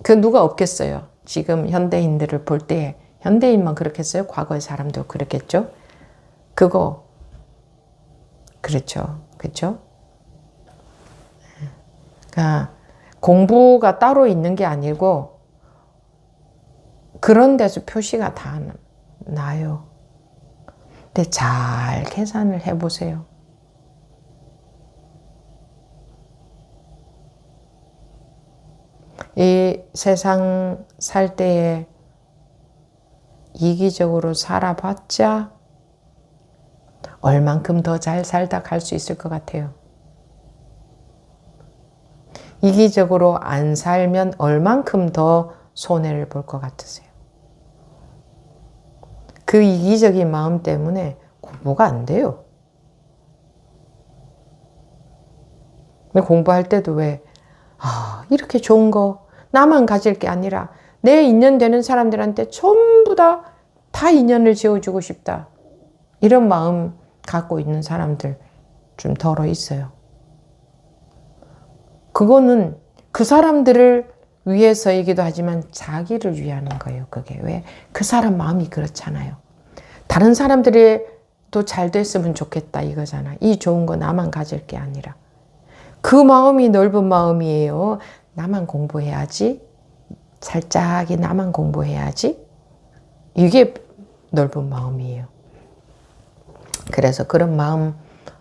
그 누가 없겠어요. 지금 현대인들을 볼 때 현대인만 그렇겠어요? 과거의 사람도 그렇겠죠? 그거 그렇죠. 그렇죠? 그러니까 공부가 따로 있는 게 아니고 그런 데서 표시가 다 나요. 근데 잘 계산을 해보세요. 이 세상 살 때에 이기적으로 살아봤자 얼만큼 더 잘 살다 갈 수 있을 것 같아요. 이기적으로 안 살면 얼만큼 더 손해를 볼 것 같으세요. 그 이기적인 마음 때문에 공부가 안 돼요. 근데 공부할 때도 왜 이렇게 좋은 거 나만 가질 게 아니라 내 인연 되는 사람들한테 전부 다 인연을 지어주고 싶다. 이런 마음 갖고 있는 사람들 좀 덜어 있어요. 그거는 그 사람들을 위해서이기도 하지만 자기를 위하는 거예요. 그게 왜? 그 사람 마음이 그렇잖아요. 다른 사람들이 또 잘 됐으면 좋겠다 이거잖아. 이 좋은 거 나만 가질 게 아니라. 그 마음이 넓은 마음이에요. 나만 공부해야지. 살짝이 나만 공부해야지. 이게 넓은 마음이에요. 그래서 그런 마음,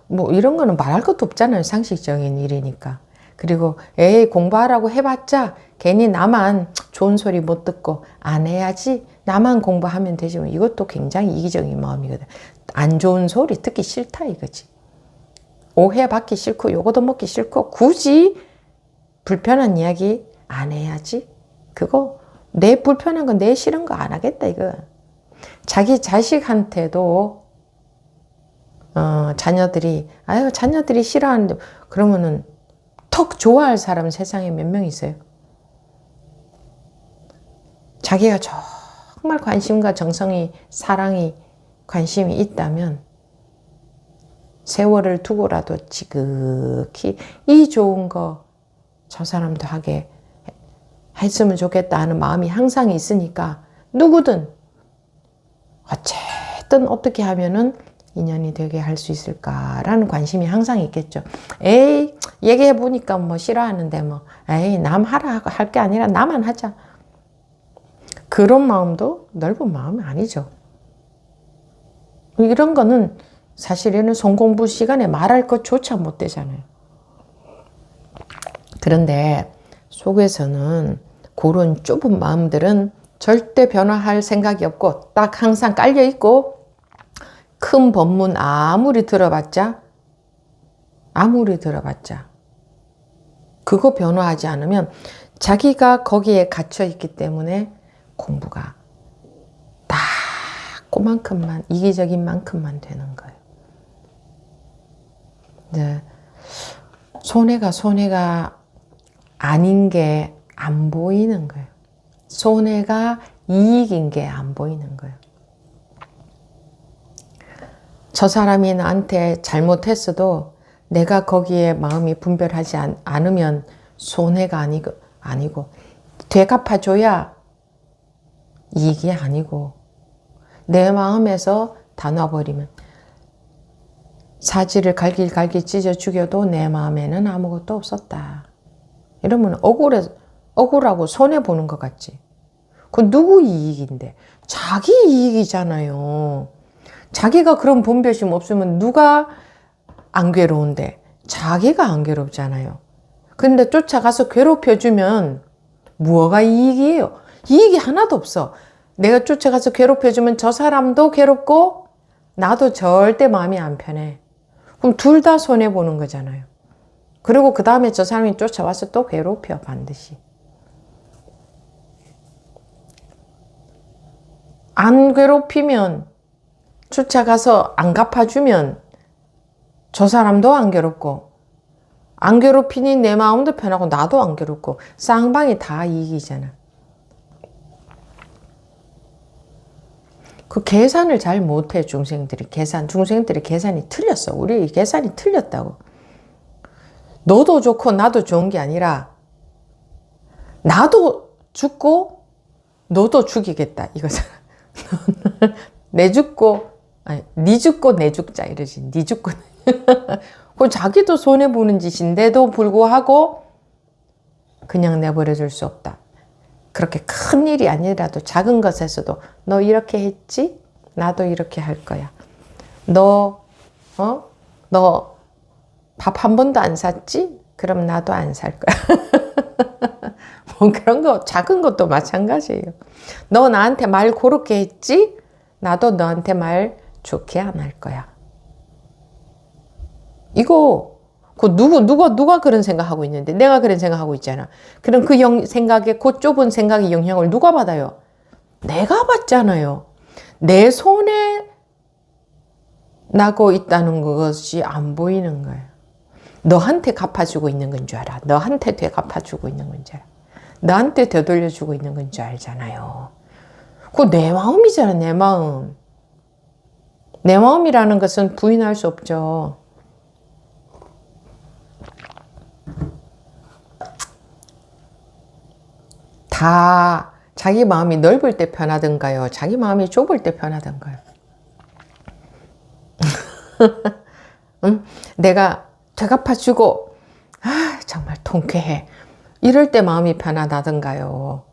뭐 이런 거는 말할 것도 없잖아요. 상식적인 일이니까. 그리고 공부하라고 해봤자 괜히 나만 좋은 소리 못 듣고 안 해야지. 나만 공부하면 되지. 이것도 굉장히 이기적인 마음이거든. 안 좋은 소리 듣기 싫다 이거지. 오해받기 싫고 요거도 먹기 싫고 굳이 불편한 이야기 안 해야지. 그거 내 불편한 거 내 싫은 거 안 하겠다 이거. 자기 자식한테도 자녀들이 싫어하는데 그러면은 턱 좋아할 사람은 세상에 몇 명 있어요? 자기가 정말 관심과 정성이 사랑이 관심이 있다면 세월을 두고라도 지극히 이 좋은 거 저 사람도 하게 했으면 좋겠다 하는 마음이 항상 있으니까 누구든 어쨌든 어떻게 하면은 인연이 되게 할 수 있을까라는 관심이 항상 있겠죠. 얘기해 보니까 뭐 싫어하는데 남 하라 할 게 아니라 나만 하자. 그런 마음도 넓은 마음이 아니죠. 이런 거는 사실은 성공부 시간에 말할 것조차 못 되잖아요. 그런데 속에서는 그런 좁은 마음들은 절대 변화할 생각이 없고 딱 항상 깔려 있고 큰 법문 아무리 들어봤자 그거 변화하지 않으면 자기가 거기에 갇혀 있기 때문에 공부가 딱 그만큼만 이기적인 만큼만 되는 거예요. 네. 손해가 아닌 게 안 보이는 거예요. 손해가 이익인 게 안 보이는 거예요. 저 사람이 나한테 잘못했어도 내가 거기에 마음이 분별하지 않으면 손해가 아니고 되갚아줘야 이익이 아니고 내 마음에서 다 놔버리면 사지를 갈길 찢어 죽여도 내 마음에는 아무것도 없었다. 이러면 억울하고 손해보는 것 같지. 그건 누구 이익인데? 자기 이익이잖아요. 자기가 그런 분별심 없으면 누가 안 괴로운데? 자기가 안 괴롭잖아요. 근데 쫓아가서 괴롭혀주면 뭐가 이익이에요? 이익이 하나도 없어. 내가 쫓아가서 괴롭혀주면 저 사람도 괴롭고 나도 절대 마음이 안 편해. 그럼 둘 다 손해보는 거잖아요. 그리고 그 다음에 저 사람이 쫓아와서 또 괴롭혀 반드시. 안 괴롭히면 쫓아가서 안 갚아주면 저 사람도 안 괴롭고 안 괴롭히니 내 마음도 편하고 나도 안 괴롭고 쌍방이 다 이익이잖아. 그 계산을 잘 못해 중생들이 계산이 틀렸어. 우리 계산이 틀렸다고. 너도 좋고 나도 좋은 게 아니라 나도 죽고 너도 죽이겠다 이거잖아. 내 죽고 아니, 니 죽고 내 죽자 이러지. 니 죽고 그 자기도 손해보는 짓인데도 불구하고 그냥 내버려 둘 수 없다. 그렇게 큰 일이 아니라도 작은 것에서도 너 이렇게 했지? 나도 이렇게 할 거야. 너 밥 한 번도 안 샀지? 그럼 나도 안 살 거야. 뭐 그런 거, 작은 것도 마찬가지예요. 너 나한테 말 고렇게 했지? 나도 너한테 말 좋게 안 할 거야. 이거, 누가 그런 생각하고 있는데, 내가 그런 생각하고 있잖아. 그럼 그 생각에, 그 좁은 생각의 영향을 누가 받아요? 내가 받잖아요. 내 손에 나고 있다는 것이 안 보이는 거예요. 너한테 갚아주고 있는 건 줄 알아. 너한테 되갚아주고 있는 건 줄 알아. 너한테 되돌려주고 있는 건 줄 알잖아요. 그거 내 마음이잖아, 내 마음. 내 마음이라는 것은 부인할 수 없죠. 다 자기 마음이 넓을 때 편하던가요? 자기 마음이 좁을 때 편하던가요? 응? 내가 되갚아주고 정말 통쾌해. 이럴 때 마음이 편하다던가요?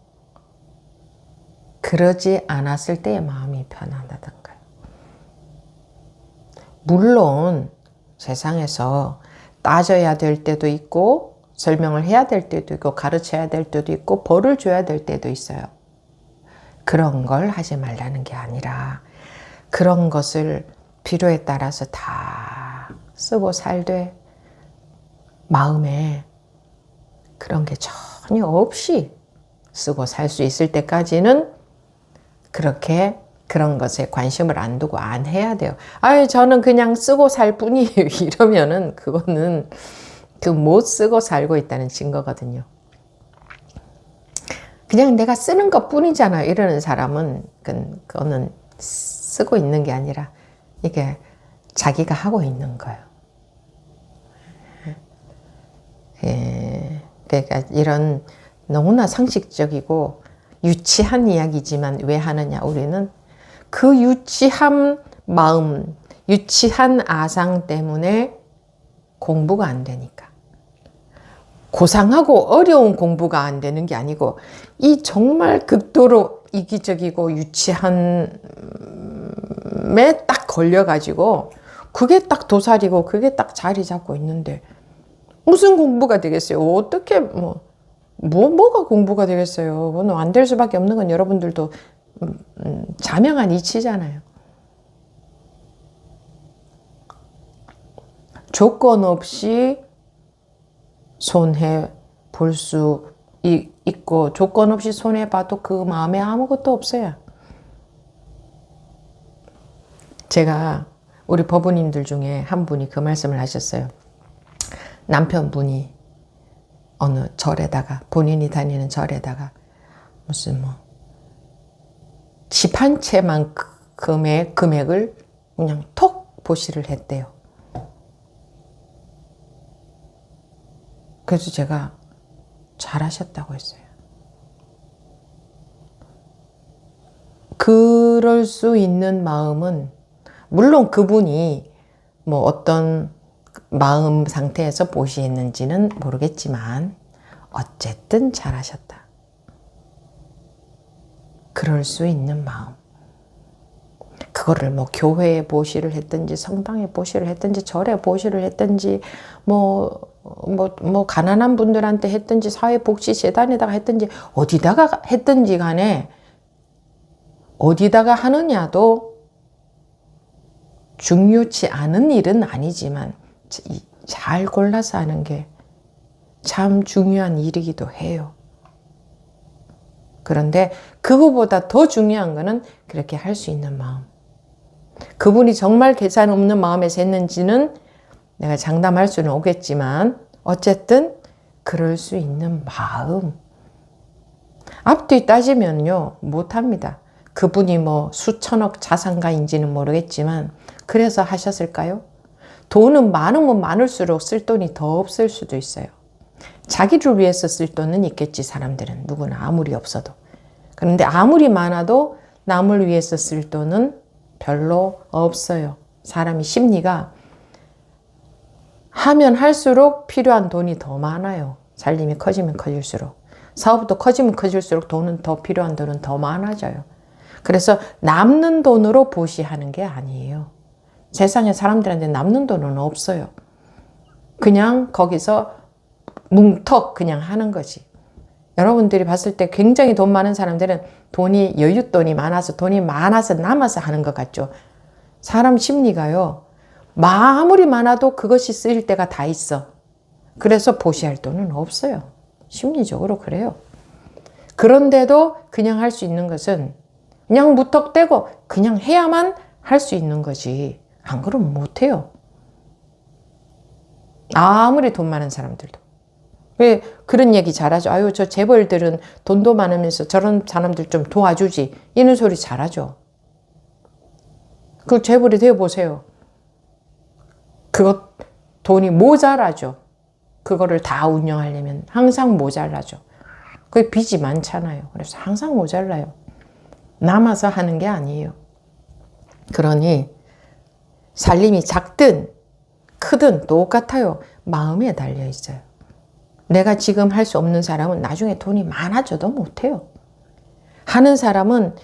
그러지 않았을 때의 마음이 편하다던가요? 물론 세상에서 따져야 될 때도 있고 설명을 해야 될 때도 있고 가르쳐야 될 때도 있고 벌을 줘야 될 때도 있어요. 그런 걸 하지 말라는 게 아니라 그런 것을 필요에 따라서 다 쓰고 살되 마음에 그런 게 전혀 없이 쓰고 살 수 있을 때까지는 그렇게 그런 것에 관심을 안 두고 안 해야 돼요. 아유, 저는 그냥 쓰고 살 뿐이에요. 이러면은 그거는 그 못 쓰고 살고 있다는 증거거든요. 그냥 내가 쓰는 것 뿐이잖아. 이러는 사람은 그거는 쓰고 있는 게 아니라 이게 자기가 하고 있는 거예요. 그러니까 이런 너무나 상식적이고 유치한 이야기지만 왜 하느냐? 우리는 그 유치한 마음, 유치한 아상 때문에 공부가 안 되니까. 고상하고 어려운 공부가 안 되는 게 아니고 이 정말 극도로 이기적이고 유치함에 딱 걸려가지고 그게 딱 도살이고 그게 딱 자리 잡고 있는데 무슨 공부가 되겠어요? 어떻게 뭐가 공부가 되겠어요? 그건 안 될 수밖에 없는 건 여러분들도 자명한 이치잖아요. 조건 없이 손해 볼 수 있고 조건 없이 손해 봐도 그 마음에 아무것도 없어요. 제가 우리 법우님들 중에 한 분이 그 말씀을 하셨어요. 남편분이 어느 절에다가 본인이 다니는 절에다가 무슨 집 한 채만큼의 금액을 그냥 톡 보시를 했대요. 그래서 제가 잘하셨다고 했어요. 그럴 수 있는 마음은 물론 그분이 어떤 마음 상태에서 보시했는지는 모르겠지만 어쨌든 잘하셨다. 그럴 수 있는 마음. 그거를 교회에 보시를 했든지 성당에 보시를 했든지 절에 보시를 했든지 가난한 분들한테 했든지 사회복지재단에다가 했든지 어디다가 했든지 간에 어디다가 하느냐도 중요치 않은 일은 아니지만 잘 골라서 하는 게 참 중요한 일이기도 해요. 그런데 그거보다 더 중요한 거는 그렇게 할 수 있는 마음. 그분이 정말 계산 없는 마음에서 했는지는 내가 장담할 수는 없겠지만 어쨌든 그럴 수 있는 마음. 앞뒤 따지면요 못합니다. 그분이 수천억 자산가인지는 모르겠지만 그래서 하셨을까요? 돈은 많으면 많을수록 쓸 돈이 더 없을 수도 있어요. 자기를 위해서 쓸 돈은 있겠지. 사람들은 누구나 아무리 없어도. 그런데 아무리 많아도 남을 위해서 쓸 돈은 별로 없어요. 사람이 심리가 하면 할수록 필요한 돈이 더 많아요. 살림이 커지면 커질수록. 사업도 커지면 커질수록 돈은 더 필요한 돈은 더 많아져요. 그래서 남는 돈으로 보시하는 게 아니에요. 세상에 사람들한테 남는 돈은 없어요. 그냥 거기서 뭉턱 그냥 하는 거지. 여러분들이 봤을 때 굉장히 돈 많은 사람들은 돈이 여윳돈이 많아서 돈이 많아서 남아서 하는 것 같죠. 사람 심리가요. 아무리 많아도 그것이 쓰일 때가 다 있어. 그래서 보시할 돈은 없어요. 심리적으로 그래요. 그런데도 그냥 할 수 있는 것은 그냥 무턱대고 그냥 해야만 할 수 있는 거지. 안 그러면 못해요. 아무리 돈 많은 사람들도. 왜 그런 얘기 잘하죠. 아유, 저 재벌들은 돈도 많으면서 저런 사람들 좀 도와주지. 이런 소리 잘하죠. 그 재벌이 되어보세요. 그것 돈이 모자라죠. 그거를 다 운영하려면 항상 모자라죠. 그 빚이 많잖아요. 그래서 항상 모자라요. 남아서 하는 게 아니에요. 그러니 살림이 작든 크든 똑같아요. 마음에 달려 있어요. 내가 지금 할 수 없는 사람은 나중에 돈이 많아져도 못해요. 하는 사람은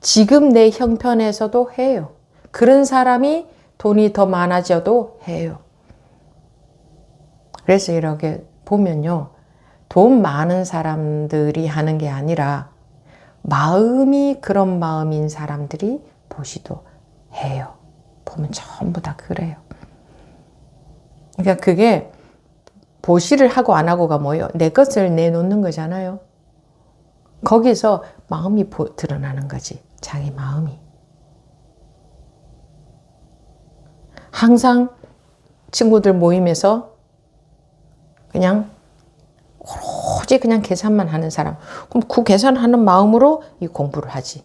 지금 내 형편에서도 해요. 그런 사람이 돈이 더 많아져도 해요. 그래서 이렇게 보면요. 돈 많은 사람들이 하는 게 아니라 마음이 그런 마음인 사람들이 보시도 해요. 보면 전부 다 그래요. 그러니까 그게 보시를 하고 안 하고가 뭐예요? 내 것을 내놓는 거잖아요. 거기서 마음이 드러나는 거지. 자기 마음이. 항상 친구들 모임에서 그냥 오로지 그냥 계산만 하는 사람. 그럼 그 계산하는 마음으로 이 공부를 하지.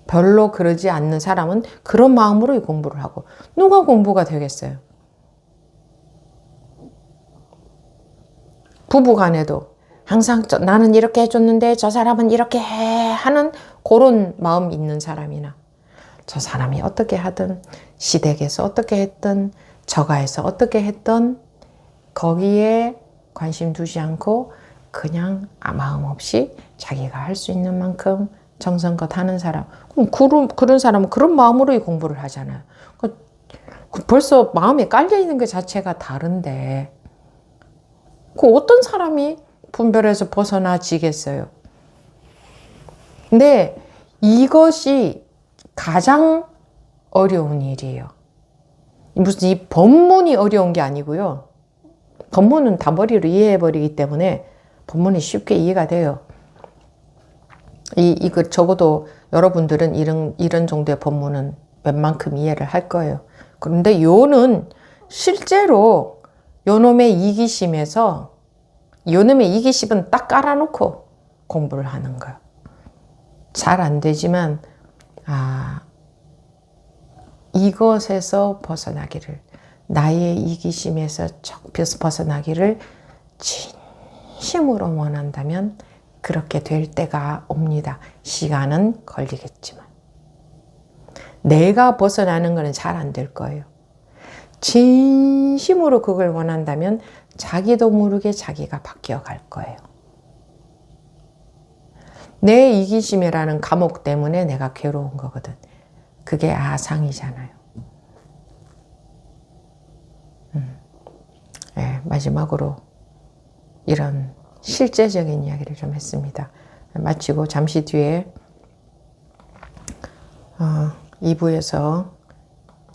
별로 그러지 않는 사람은 그런 마음으로 이 공부를 하고. 누가 공부가 되겠어요? 부부간에도 항상 나는 이렇게 해줬는데 저 사람은 이렇게 해 하는 그런 마음 있는 사람이나 저 사람이 어떻게 하든 시댁에서 어떻게 했든 저가에서 어떻게 했든 거기에 관심 두지 않고 그냥 마음 없이 자기가 할 수 있는 만큼 정성껏 하는 사람. 그럼 그런 사람은 그런 마음으로 이 공부를 하잖아요. 벌써 마음에 깔려 있는 것 자체가 다른데 그 어떤 사람이 분별에서 벗어나지겠어요? 근데 이것이 가장 어려운 일이에요. 무슨 이 법문이 어려운 게 아니고요. 법문은 다 머리로 이해해버리기 때문에 법문이 쉽게 이해가 돼요. 이거 적어도 여러분들은 이런 정도의 법문은 웬만큼 이해를 할 거예요. 그런데 요는 실제로 요놈의 이기심에서 요놈의 이기심은 딱 깔아놓고 공부를 하는 거예요. 잘 안 되지만 이것에서 벗어나기를 나의 이기심에서 벗어나기를 진심으로 원한다면 그렇게 될 때가 옵니다. 시간은 걸리겠지만 내가 벗어나는 것은 잘 안 될 거예요. 진심으로 그걸 원한다면 자기도 모르게 자기가 바뀌어 갈 거예요. 내 이기심이라는 감옥 때문에 내가 괴로운 거거든. 그게 아상이잖아요. 네, 마지막으로 이런 실제적인 이야기를 좀 했습니다. 마치고 잠시 뒤에 2부에서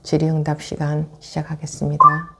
질의응답 시간 시작하겠습니다.